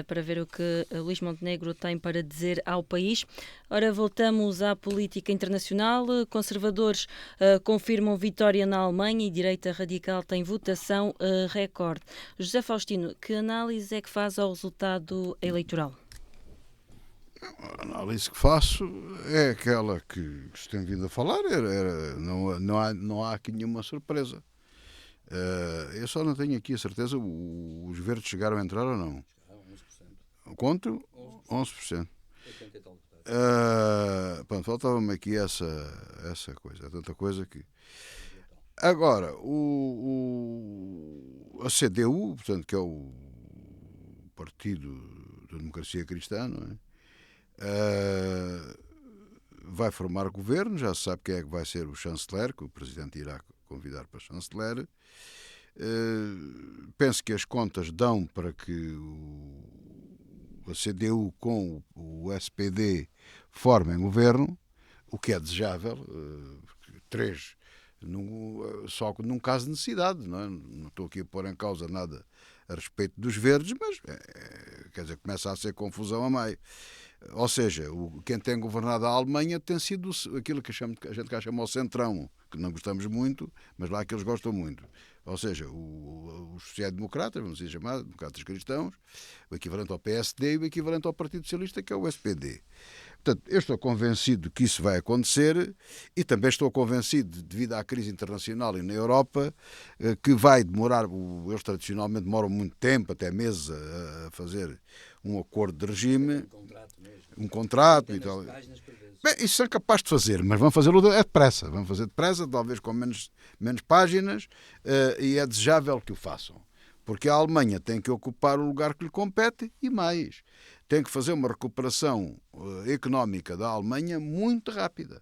para ver o que Luís Montenegro tem para dizer ao país. Ora, voltamos à política internacional. Conservadores confirmam vitória na Alemanha e direita radical tem votação recorde. José Faustino, que análise é que faz ao resultado eleitoral? A análise que faço é aquela que se tem vindo a falar. Não há aqui nenhuma surpresa. Eu só não tenho aqui a certeza, os verdes chegaram a entrar ou não. 11%. Quanto? 11%. Pronto, faltava-me aqui essa coisa. Tanta coisa que... Agora, a CDU, portanto, que é o Partido da Democracia Cristã, não é? Vai formar governo, já se sabe quem é que vai ser o chanceler, que o Presidente irá convidar para chanceler. Penso que as contas dão para que a CDU com o SPD formem governo, o que é desejável, três, só num caso de necessidade, não é? Não estou aqui a pôr em causa nada a respeito dos verdes, mas quer dizer, começa a ser confusão a meio. Ou seja, quem tem governado a Alemanha tem sido aquilo que a gente cá chama o centrão, que não gostamos muito, mas lá que eles gostam muito. Ou seja, os sociais-democratas, vamos dizer chamar, democratas cristãos, o equivalente ao PSD e o equivalente ao Partido Socialista, que é o SPD. Portanto, eu estou convencido que isso vai acontecer e também estou convencido, devido à crise internacional e na Europa, que vai demorar, eles tradicionalmente demoram muito tempo, até meses, a fazer um acordo de regime, um contrato e tal. Bem, isso é capaz de fazer, mas vão fazê-lo depressa. Vão fazer depressa, talvez com menos páginas, e é desejável que o façam. Porque a Alemanha tem que ocupar o lugar que lhe compete e mais. Tem que fazer uma recuperação económica da Alemanha muito rápida.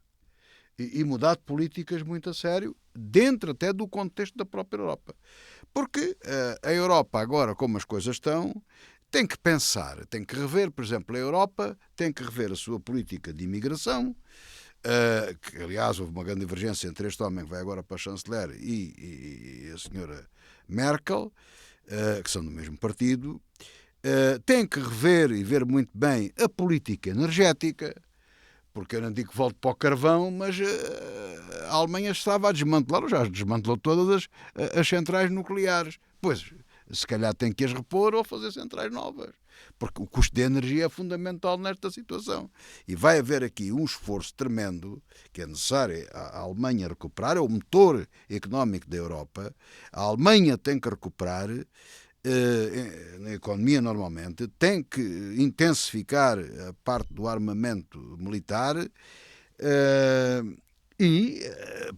E mudar de políticas muito a sério, dentro até do contexto da própria Europa. Porque a Europa agora, como as coisas estão, tem que pensar, tem que rever, por exemplo, a Europa tem que rever a sua política de imigração, que aliás houve uma grande divergência entre este homem que vai agora para a chanceler e a senhora Merkel, que são do mesmo partido. Tem que rever e ver muito bem a política energética, porque eu não digo que volte para o carvão, mas a Alemanha estava a desmantelar, ou já desmantelou todas as centrais nucleares. Pois, se calhar tem que as repor ou fazer centrais novas, porque o custo de energia é fundamental nesta situação. E vai haver aqui um esforço tremendo que é necessário a Alemanha recuperar, é o motor económico da Europa. A Alemanha tem que recuperar na economia normalmente, tem que intensificar a parte do armamento militar e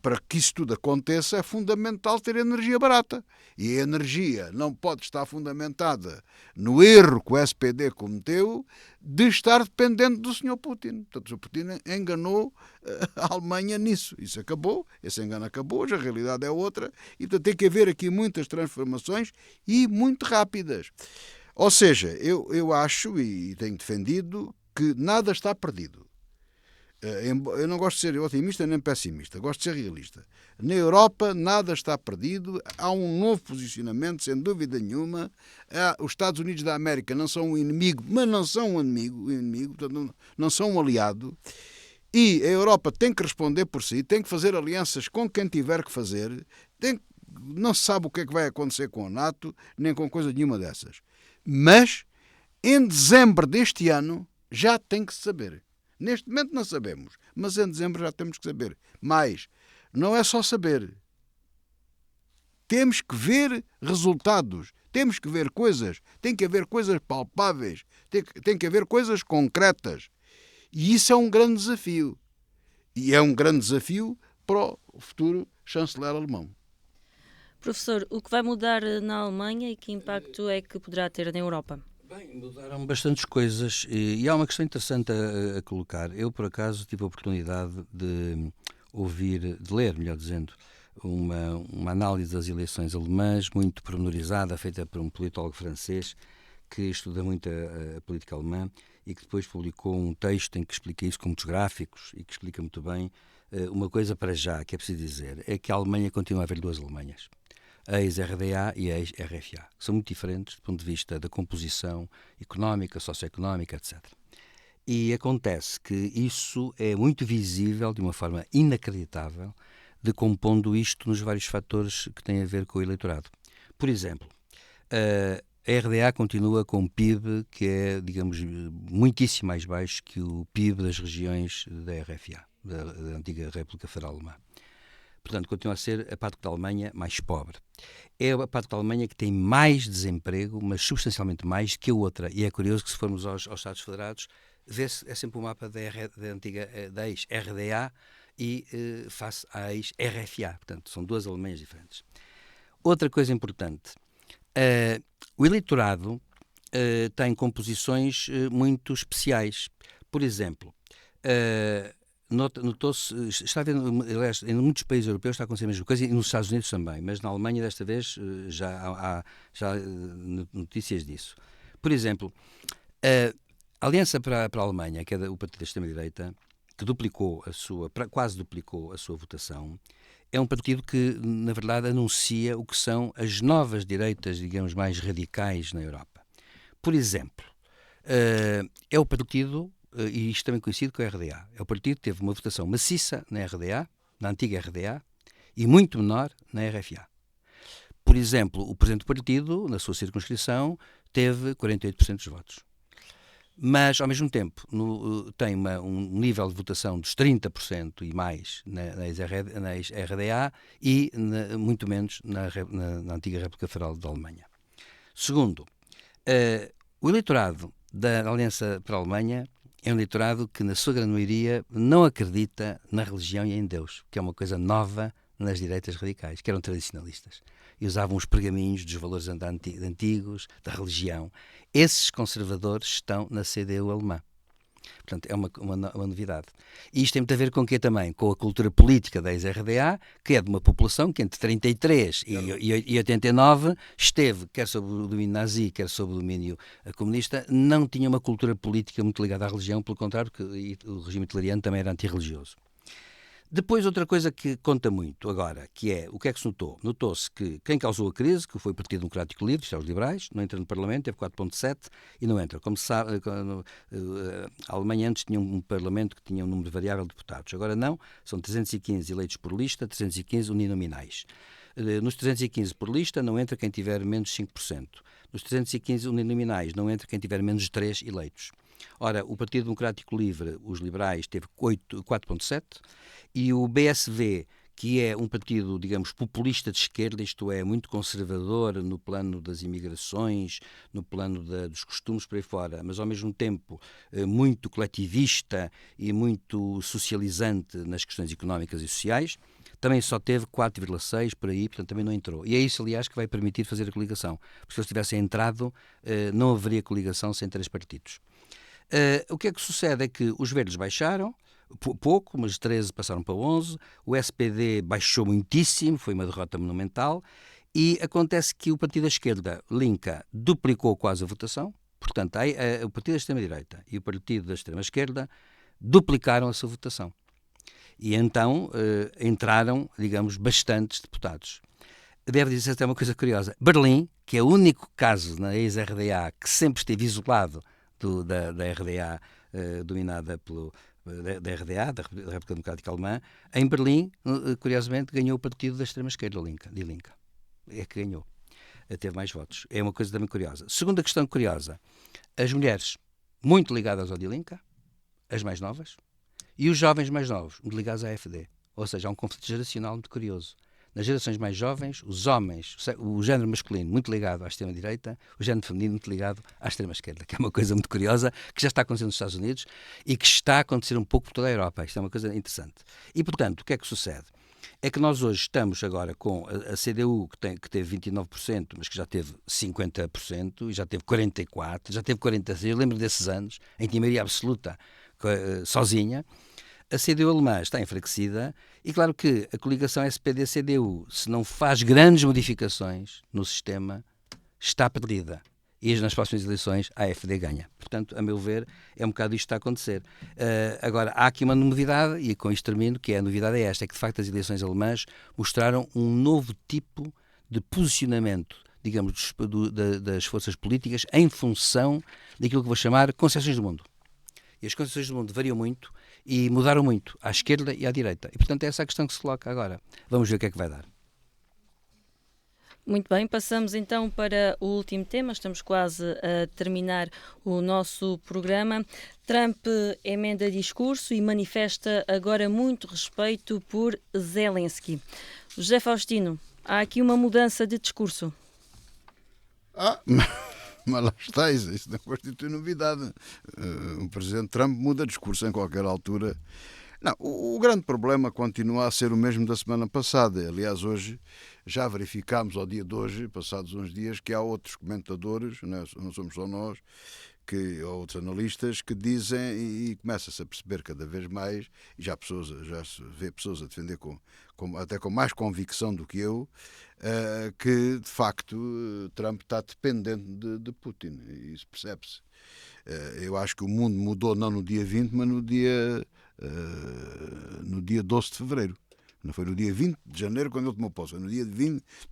para que isso tudo aconteça é fundamental ter energia barata. E a energia não pode estar fundamentada no erro que o SPD cometeu de estar dependente do Sr. Putin. Portanto, o Sr. Putin enganou a Alemanha nisso. Isso acabou, esse engano acabou, hoje a realidade é outra e portanto tem que haver aqui muitas transformações e muito rápidas. Ou seja, eu acho e tenho defendido que nada está perdido. Eu não gosto de ser otimista nem pessimista, gosto de ser realista. Na Europa nada está perdido, há um novo posicionamento, sem dúvida nenhuma. Os Estados Unidos da América não são um inimigo, mas não são um inimigo, portanto, não são um aliado. E a Europa tem que responder por si, tem que fazer alianças com quem tiver que fazer, não se sabe o que é que vai acontecer com a NATO, nem com coisa nenhuma dessas. Mas, em dezembro deste ano, já tem que se saber. Neste momento não sabemos, mas em dezembro já temos que saber. Mas não é só saber. Temos que ver resultados, temos que ver coisas, tem que haver coisas palpáveis, tem que haver coisas concretas. E isso é um grande desafio. E é um grande desafio para o futuro chanceler alemão. Professor, o que vai mudar na Alemanha e que impacto é que poderá ter na Europa? Bem, mudaram bastantes coisas e há uma questão interessante a colocar. Eu, por acaso, tive a oportunidade de ler, melhor dizendo, uma análise das eleições alemãs muito pormenorizada, feita por um politólogo francês que estuda muito a política alemã e que depois publicou um texto em que explica isso com muitos gráficos e que explica muito bem uma coisa para já, que é preciso dizer, é que a Alemanha continua a haver duas Alemanhas. A ex-RDA e a ex-RFA, que são muito diferentes do ponto de vista da composição económica, socioeconómica, etc. E acontece que isso é muito visível, de uma forma inacreditável, decompondo isto nos vários fatores que têm a ver com o eleitorado. Por exemplo, A RDA continua com um PIB que é, digamos, muitíssimo mais baixo que o PIB das regiões da RFA, da antiga República Federal Alemã. Portanto, continua a ser a parte da Alemanha mais pobre. É a parte da Alemanha que tem mais desemprego, mas substancialmente mais que a outra. E é curioso que, se formos aos Estados Federados, vê-se, é sempre o mapa da antiga da ex-RDA e face à ex-RFA. Portanto, são duas Alemanhas diferentes. Outra coisa importante, o eleitorado tem composições muito especiais. Por exemplo, notou-se, está a ver, aliás, em muitos países europeus está a acontecer a mesma coisa, e nos Estados Unidos também, mas na Alemanha desta vez já há notícias disso. Por exemplo, a Aliança para a Alemanha, que é o partido da extrema-direita, que quase duplicou a sua votação, é um partido que, na verdade, anuncia o que são as novas direitas, digamos, mais radicais na Europa. Por exemplo, é o partido, e isto também coincide com a RDA, é o partido que teve uma votação maciça na RDA, na antiga RDA, e muito menor na RFA. Por exemplo, o presidente do partido, na sua circunscrição, teve 48% dos votos. Mas, ao mesmo tempo, tem um nível de votação dos 30% e mais na ex-RDA e muito menos na antiga República Federal da Alemanha. Segundo, o eleitorado da Aliança para a Alemanha é um eleitorado que, na sua grande maioria, não acredita na religião e em Deus, que é uma coisa nova nas direitas radicais, que eram tradicionalistas. E usavam os pergaminhos dos valores antigos, da religião. Esses conservadores estão na CDU alemã. Portanto, é uma novidade. E isto tem muito a ver com o quê também? Com a cultura política da ex-RDA, que é de uma população que entre 33 e 89 esteve, quer sob o domínio nazi, quer sob o domínio comunista, não tinha uma cultura política muito ligada à religião, pelo contrário, porque o regime hitleriano também era antirreligioso. Depois, outra coisa que conta muito agora, que é, o que é que se notou? Notou-se que quem causou a crise, que foi o Partido Democrático Livre, isto é, os liberais, não entra no Parlamento, teve 4,7 e não entra. Como se sabe, a Alemanha antes tinha um Parlamento que tinha um número variável de deputados. Agora não, são 315 eleitos por lista, 315 uninominais. Nos 315 por lista não entra quem tiver menos de 5%. Nos 315 uninominais não entra quem tiver menos de 3 eleitos. Ora, o Partido Democrático Livre, os liberais, teve 4,7 e o BSV, que é um partido, digamos, populista de esquerda, isto é, muito conservador no plano das imigrações, no plano dos costumes por aí fora, mas ao mesmo tempo muito coletivista e muito socializante nas questões económicas e sociais, também só teve 4,6 por aí, portanto também não entrou. E é isso, aliás, que vai permitir fazer a coligação. Porque se eles tivessem entrado, não haveria coligação sem 3 partidos. O que é que sucede é que os verdes baixaram, pouco, mas 13 passaram para 11, o SPD baixou muitíssimo, foi uma derrota monumental, e acontece que o partido da esquerda, Linca, duplicou quase a votação, portanto o partido da extrema-direita e o partido da extrema-esquerda duplicaram a sua votação. E então entraram, digamos, bastantes deputados. Deve dizer até uma coisa curiosa, Berlim, que é o único caso na ex-RDA que sempre esteve isolado da RDA, dominada da RDA, da República Democrática Alemã, em Berlim, curiosamente, ganhou o partido da extrema-esquerda, Die Linke. É que ganhou. Teve mais votos. É uma coisa também curiosa. Segunda questão curiosa, as mulheres muito ligadas ao Die Linke, as mais novas, e os jovens mais novos, muito ligados à AfD. Ou seja, há um conflito geracional muito curioso. Nas gerações mais jovens, os homens, o género masculino muito ligado à extrema-direita, o género feminino muito ligado à extrema-esquerda, que é uma coisa muito curiosa, que já está acontecendo nos Estados Unidos e que está a acontecer um pouco por toda a Europa. Isto é uma coisa interessante. E, portanto, o que é que sucede? É que nós hoje estamos agora com a CDU, que teve 29%, mas que já teve 50%, e já teve 44%, já teve 46%, eu lembro desses anos, em que tinha maioria absoluta, sozinha. A CDU alemã está enfraquecida e, claro que a coligação SPD-CDU, se não faz grandes modificações no sistema, está perdida. E nas próximas eleições a AfD ganha. Portanto, a meu ver, é um bocado isto que está a acontecer. Agora, há aqui uma novidade, e com isto termino, que a novidade é esta, é que de facto as eleições alemãs mostraram um novo tipo de posicionamento, digamos, das forças políticas em função daquilo que vou chamar concepções do mundo. E as concepções do mundo variam muito e mudaram muito, à esquerda e à direita. E, portanto, é essa a questão que se coloca agora. Vamos ver o que é que vai dar. Muito bem, passamos então para o último tema. Estamos quase a terminar o nosso programa. Trump emenda discurso e manifesta agora muito respeito por Zelensky. José Faustino, há aqui uma mudança de discurso. Mas lá está, isso não constitui novidade. O presidente Trump muda discurso em qualquer altura. Não, o grande problema continua a ser o mesmo da semana passada. Aliás, hoje já verificámos, ao dia de hoje, passados uns dias, que há outros comentadores, não somos só nós, ou outros analistas, que dizem, e começa-se a perceber cada vez mais, e já se vê pessoas a defender até com mais convicção do que eu, que de facto Trump está dependente de Putin. Isso percebe-se. Eu acho que o mundo mudou não no dia 20, mas no dia 12 de fevereiro. Não foi no dia 20 de janeiro quando ele tomou posse, foi no dia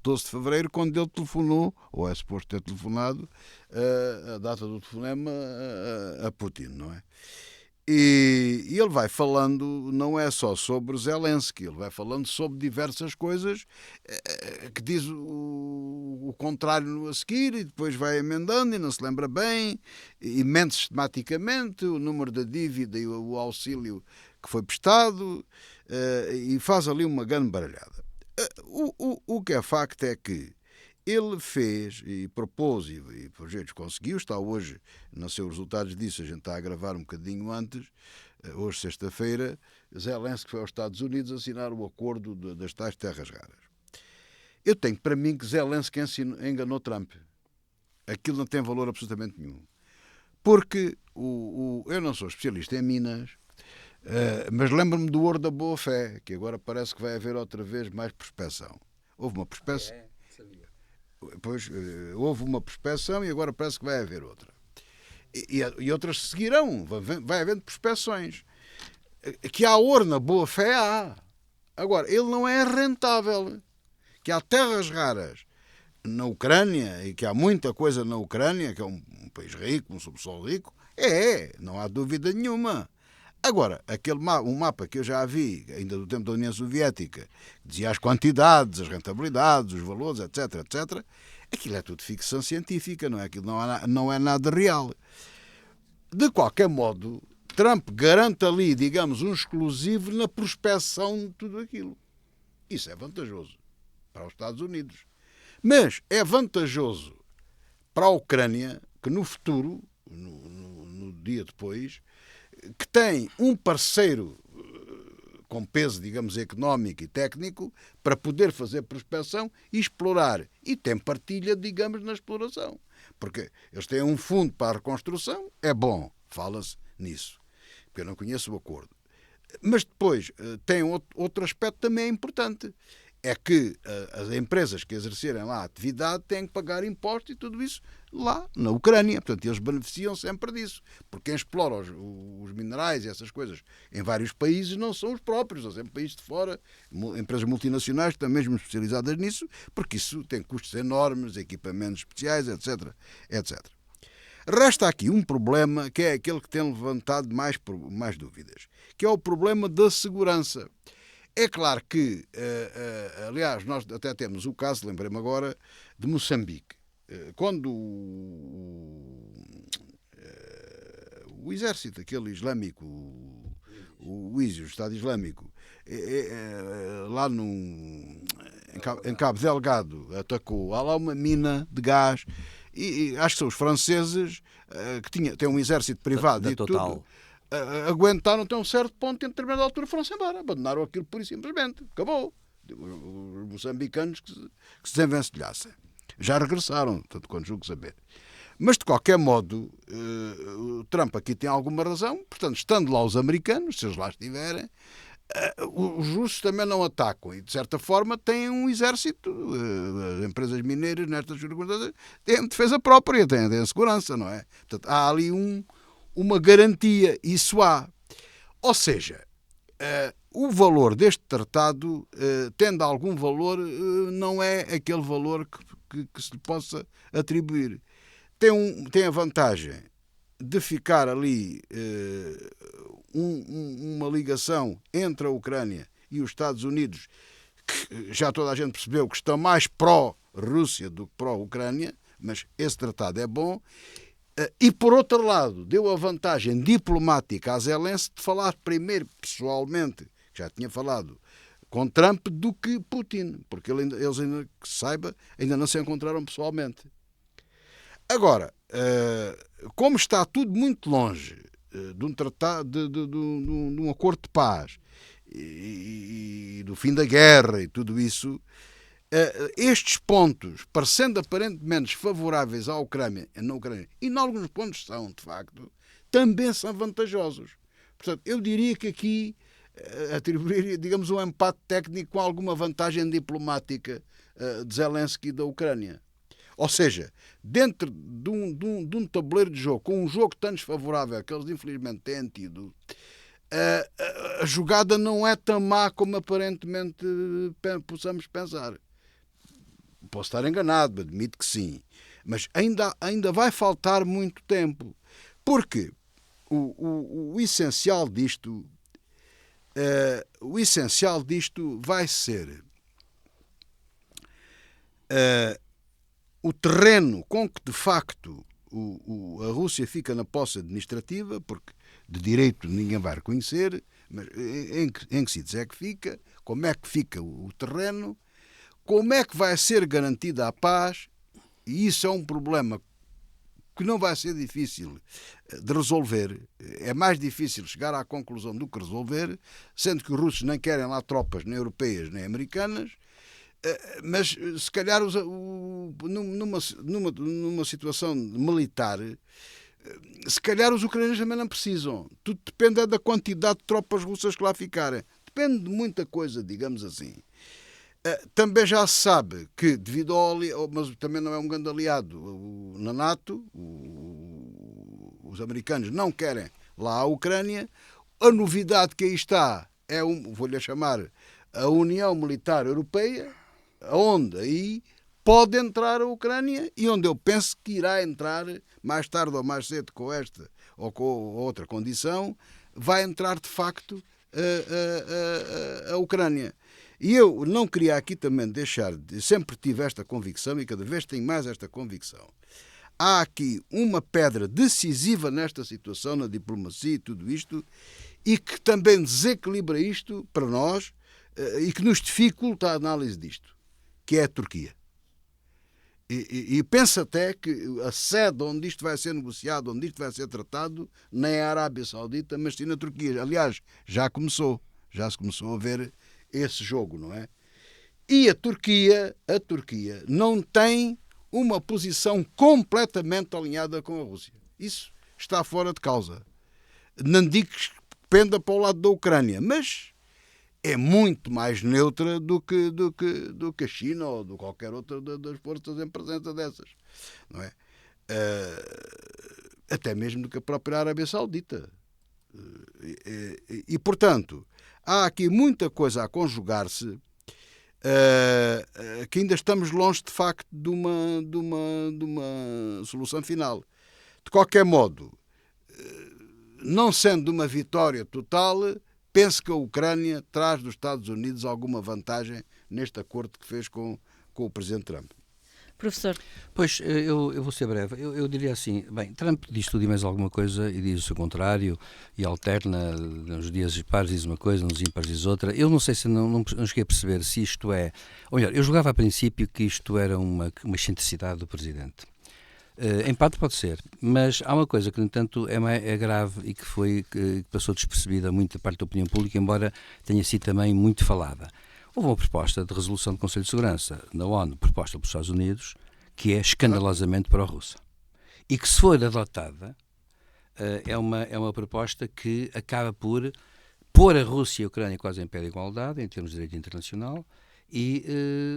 12 de fevereiro quando ele telefonou, ou é suposto ter telefonado, a data do telefonema a Putin, não é? E ele vai falando, não é só sobre Zelensky, ele vai falando sobre diversas coisas que diz o contrário a seguir e depois vai emendando e não se lembra bem e mente sistematicamente o número da dívida e o auxílio que foi prestado e faz ali uma grande baralhada. O que é facto é que ele fez e propôs e por jeito conseguiu, está hoje, não sei os resultados disso, a gente está a gravar um bocadinho antes, hoje sexta-feira, Zelensky foi aos Estados Unidos assinar o acordo das tais terras raras. Eu tenho para mim que Zelensky enganou Trump. Aquilo não tem valor absolutamente nenhum. Porque eu não sou especialista em Minas, mas lembro-me do ouro da boa-fé, que agora parece que vai haver outra vez mais prospecção. Houve uma prospecção. Pois, houve uma prospecção e agora parece que vai haver outra. E outras seguirão, vai havendo prospecções. Que há ouro na boa-fé, há. Agora, ele não é rentável. Que há terras raras na Ucrânia e que há muita coisa na Ucrânia, que é um país rico, um subsolo rico, não há dúvida nenhuma. Agora, um mapa que eu já vi, ainda do tempo da União Soviética, que dizia as quantidades, as rentabilidades, os valores, etc, etc, aquilo é tudo ficção científica, não é? Aquilo não é nada real. De qualquer modo, Trump garante ali, digamos, um exclusivo na prospecção de tudo aquilo. Isso é vantajoso para os Estados Unidos. Mas é vantajoso para a Ucrânia, que no futuro, no dia depois, que tem um parceiro com peso, digamos, económico e técnico para poder fazer prospecção e explorar. E tem partilha, digamos, na exploração. Porque eles têm um fundo para a reconstrução, é bom, fala-se nisso, porque eu não conheço o acordo. Mas depois tem outro aspecto também importante. É que as empresas que exercerem lá a atividade têm que pagar impostos e tudo isso lá na Ucrânia. Portanto, eles beneficiam sempre disso. Porque quem explora os minerais e essas coisas em vários países não são os próprios, são sempre países de fora, empresas multinacionais que estão mesmo especializadas nisso, porque isso tem custos enormes, equipamentos especiais, etc, etc. Resta aqui um problema que é aquele que tem levantado mais dúvidas, que é o problema da segurança. É claro que, aliás, nós até temos o caso, lembrei-me agora, de Moçambique. Quando o exército, aquele islâmico, o ISIS, o Estado Islâmico, lá em Cabo Delgado, atacou, há lá uma mina de gás, e acho que são os franceses, que têm um exército privado e Total. tudo. Aguentaram até um certo ponto e em determinada altura foram-se embora, abandonaram aquilo pura e simplesmente, acabou. Os moçambicanos que se desenvencilhassem já regressaram, tanto quanto julgo saber. Mas de qualquer modo o Trump aqui tem alguma razão, portanto, estando lá os americanos, se eles lá estiverem, os russos também não atacam e de certa forma têm um exército, as empresas mineiras nestas circunstâncias têm defesa própria, têm segurança, não é? Portanto, há ali uma garantia, isso há. Ou seja, o valor deste tratado, tendo algum valor, não é aquele valor que se lhe possa atribuir. Tem a vantagem de ficar ali uma ligação entre a Ucrânia e os Estados Unidos, que já toda a gente percebeu que estão mais pró pró-Rússia do que pró-Ucrânia, mas esse tratado é bom. E, por outro lado, deu a vantagem diplomática a Zelensky de falar primeiro pessoalmente, que já tinha falado, com Trump do que Putin, porque eles, ainda que se saiba, ainda não se encontraram pessoalmente. Agora, como está tudo muito longe de um tratado, de um acordo de paz e do fim da guerra e tudo isso, estes pontos, parecendo aparentemente favoráveis à Ucrânia, e em alguns pontos são, de facto, também são vantajosos. Portanto, eu diria que aqui atribuiria, digamos, um empate técnico com alguma vantagem diplomática de Zelensky e da Ucrânia. Ou seja, dentro de um tabuleiro de jogo, com um jogo tão desfavorável que eles infelizmente têm tido, a jogada não é tão má como aparentemente possamos pensar. Posso estar enganado, admito que sim. Mas ainda vai faltar muito tempo. Porque o essencial disto vai ser o terreno com que, de facto, a Rússia fica na posse administrativa, porque de direito ninguém vai reconhecer, mas em que sítios é que fica, como é que fica o terreno, como é que vai ser garantida a paz, e isso é um problema que não vai ser difícil de resolver. É mais difícil chegar à conclusão do que resolver, sendo que os russos nem querem lá tropas nem europeias nem americanas, mas se calhar numa situação militar, se calhar os ucranianos também não precisam. Tudo depende da quantidade de tropas russas que lá ficarem. Depende de muita coisa, digamos assim. Também já se sabe que, devido ao mas também não é um grande aliado na NATO, os americanos não querem lá a Ucrânia. A novidade que aí está é, vou-lhe chamar, a União Militar Europeia, onde aí pode entrar a Ucrânia e onde eu penso que irá entrar, mais tarde ou mais cedo, com esta ou com outra condição, vai entrar de facto a Ucrânia. E eu não queria aqui também deixar de... Sempre tive esta convicção e cada vez tenho mais esta convicção. Há aqui uma pedra decisiva nesta situação, na diplomacia e tudo isto, e que também desequilibra isto para nós e que nos dificulta a análise disto, que é a Turquia. E penso até que a sede onde isto vai ser negociado, onde isto vai ser tratado, nem é a Arábia Saudita, mas sim na Turquia. Aliás, já se começou a ver esse jogo, não é? E a Turquia não tem uma posição completamente alinhada com a Rússia. Isso está fora de causa. Não digo que penda para o lado da Ucrânia, mas é muito mais neutra do que a China ou de qualquer outra das forças em presença dessas, não é? Até mesmo do que a própria Arábia Saudita. E portanto, há aqui muita coisa a conjugar-se que ainda estamos longe, de facto, de uma solução final. De qualquer modo, não sendo uma vitória total, penso que a Ucrânia traz dos Estados Unidos alguma vantagem neste acordo que fez com o Presidente Trump. Professor. Pois, eu vou ser breve. Eu diria assim, bem, Trump diz tudo e mais alguma coisa e diz o seu contrário e alterna, nos dias pares diz uma coisa, nos ímpares diz outra. Eu não sei se não cheguei a perceber se isto é... Ou melhor, eu julgava a princípio que isto era uma excentricidade do Presidente. Em parte pode ser, mas há uma coisa que, no entanto, é grave e que passou despercebida muito da parte da opinião pública, embora tenha sido também muito falada. Houve uma proposta de resolução do Conselho de Segurança na ONU, proposta pelos Estados Unidos, que é escandalosamente pró-russa. E que, se for adotada, é uma proposta que acaba por pôr a Rússia e a Ucrânia quase em pé de igualdade, em termos de direito internacional, e,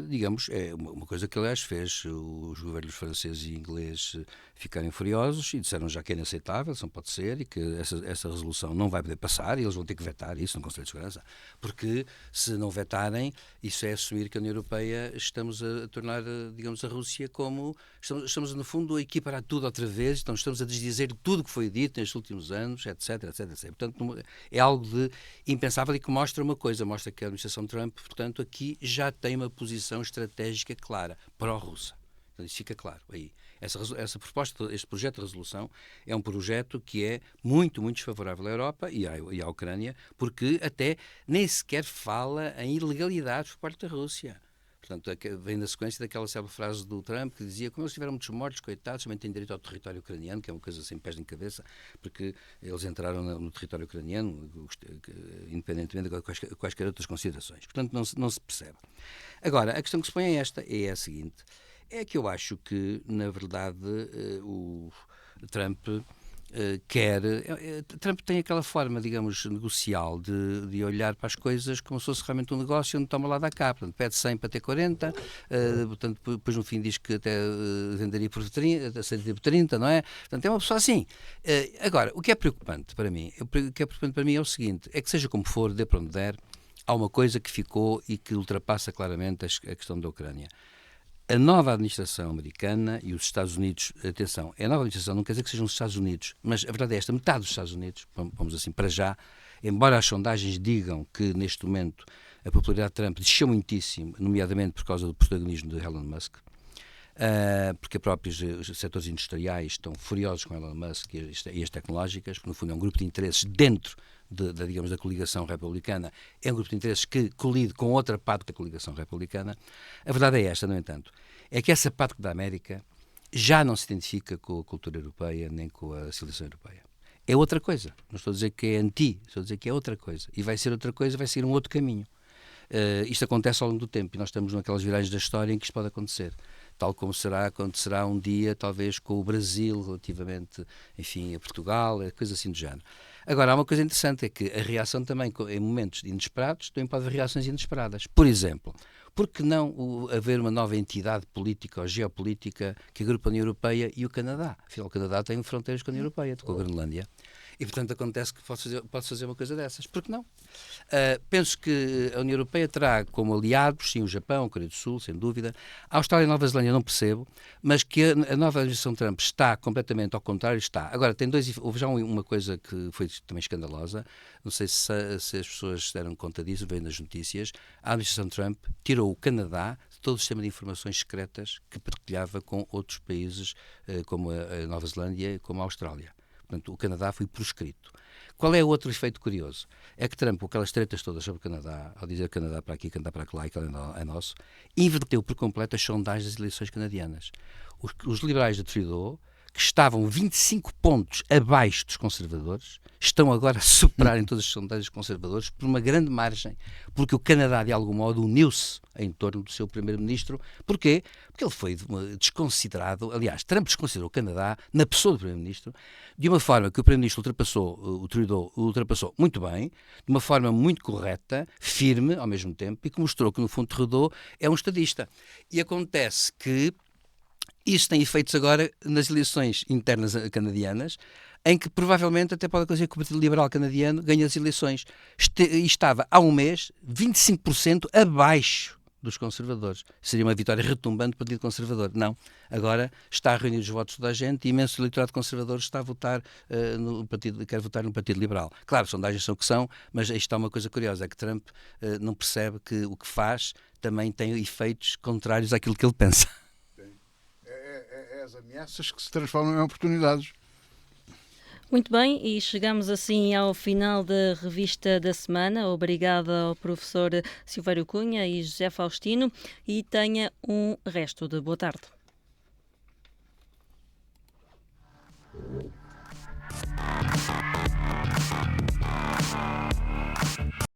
digamos, é uma coisa que, aliás, fez os governos franceses e inglês ficarem furiosos e disseram já que é inaceitável, isso não pode ser, e que essa resolução não vai poder passar e eles vão ter que vetar isso no Conselho de Segurança, porque se não vetarem, isso é assumir que a União Europeia estamos a tornar, digamos, a Rússia como... Estamos no fundo, a equiparar tudo outra vez, então estamos a desdizer tudo o que foi dito nestes últimos anos, etc, etc, etc. Portanto, é algo de impensável e que mostra uma coisa, mostra que a administração Trump, portanto, aqui já tem uma posição estratégica clara, pró-russa. Então, isso fica claro aí. Essa proposta, este projeto de resolução é um projeto que é muito, muito desfavorável à Europa e à Ucrânia, porque até nem sequer fala em ilegalidades por parte da Rússia. Portanto, vem na sequência daquela célebre frase do Trump que dizia: como eles tiveram muitos mortos, coitados, também têm direito ao território ucraniano, que é uma coisa sem pés nem cabeça, porque eles entraram no território ucraniano, independentemente de quaisquer outras considerações. Portanto, não se percebe. Agora, a questão que se põe é esta, é a seguinte: é que eu acho que, na verdade, o Trump Trump tem aquela forma, digamos, negocial de olhar para as coisas como se fosse realmente um negócio onde toma lá da cá. Portanto, pede 100 para ter 40, portanto, depois no fim diz que até venderia por 30, aceitaria por 30, não é? Portanto, é uma pessoa assim. Agora, o que é preocupante para mim é o seguinte: é que seja como for, dê para onde der, há uma coisa que ficou e que ultrapassa claramente a questão da Ucrânia. A nova administração americana e os Estados Unidos, atenção, a nova administração não quer dizer que sejam os Estados Unidos, mas a verdade é esta: metade dos Estados Unidos, vamos assim, para já, embora as sondagens digam que neste momento a popularidade de Trump desceu muitíssimo, nomeadamente por causa do protagonismo de Elon Musk, porque os setores industriais estão furiosos com Elon Musk e as tecnológicas, porque no fundo é um grupo de interesses dentro digamos, da coligação republicana, é um grupo de interesses que colide com outra parte da coligação republicana. A verdade é esta, no entanto, é que essa parte da América já não se identifica com a cultura europeia nem com a civilização europeia. É outra coisa. Não estou a dizer que é estou a dizer que é outra coisa. E vai ser outra coisa, vai seguir um outro caminho. Isto acontece ao longo do tempo e nós estamos naquelas viragens da história em que isto pode acontecer. Tal como acontecerá um dia, talvez, com o Brasil, relativamente, enfim, a Portugal, coisa assim do género. Agora, há uma coisa interessante, é que a reação também, em momentos inesperados, também pode haver reações inesperadas. Por exemplo, por que não haver uma nova entidade política ou geopolítica que agrupa a União Europeia e o Canadá? Afinal, o Canadá tem fronteiras com a União Europeia, com a Groenlândia. E, portanto, acontece que pode fazer uma coisa dessas. Por que não? Penso que a União Europeia terá como aliados, sim, o Japão, a Coreia do Sul, sem dúvida. A Austrália e a Nova Zelândia não percebo, mas que a nova administração de Trump está completamente ao contrário, está. Agora, houve já uma coisa que foi também escandalosa, não sei se as pessoas se deram conta disso, veio nas notícias. A administração de Trump tirou o Canadá de todo o sistema de informações secretas que partilhava com outros países, como a Nova Zelândia e como a Austrália. Portanto, o Canadá foi proscrito. Qual é o outro efeito curioso? É que Trump, com aquelas tretas todas sobre o Canadá, ao dizer Canadá para aqui, Canadá para lá, e Canadá é nosso, inverteu por completo as sondagens das eleições canadianas. Os liberais de Trudeau, que estavam 25 pontos abaixo dos conservadores, estão agora a superar em todas as sondagens conservadores por uma grande margem, porque o Canadá, de algum modo, uniu-se em torno do seu primeiro-ministro. Porquê? Porque ele foi desconsiderado. Aliás, Trump desconsiderou o Canadá na pessoa do primeiro-ministro, de uma forma que o primeiro-ministro o Trudeau ultrapassou muito bem, de uma forma muito correta, firme ao mesmo tempo, e que mostrou que, no fundo, Trudeau é um estadista. E acontece que isso tem efeitos agora nas eleições internas canadianas, em que provavelmente até pode acontecer que o Partido Liberal canadiano ganhe as eleições. E estava há um mês 25% abaixo dos conservadores. Seria uma vitória retumbante do Partido Conservador. Não. Agora está a reunir os votos da gente e imenso eleitorado conservador está a votar quer votar no Partido Liberal. Claro, as sondagens são o que são, mas isto está uma coisa curiosa, é que Trump não percebe que o que faz também tem efeitos contrários àquilo que ele pensa. As ameaças que se transformam em oportunidades. Muito bem, e chegamos assim ao final da revista da semana. Obrigada ao professor Silvério Cunha e José Faustino, e tenha um resto de boa tarde.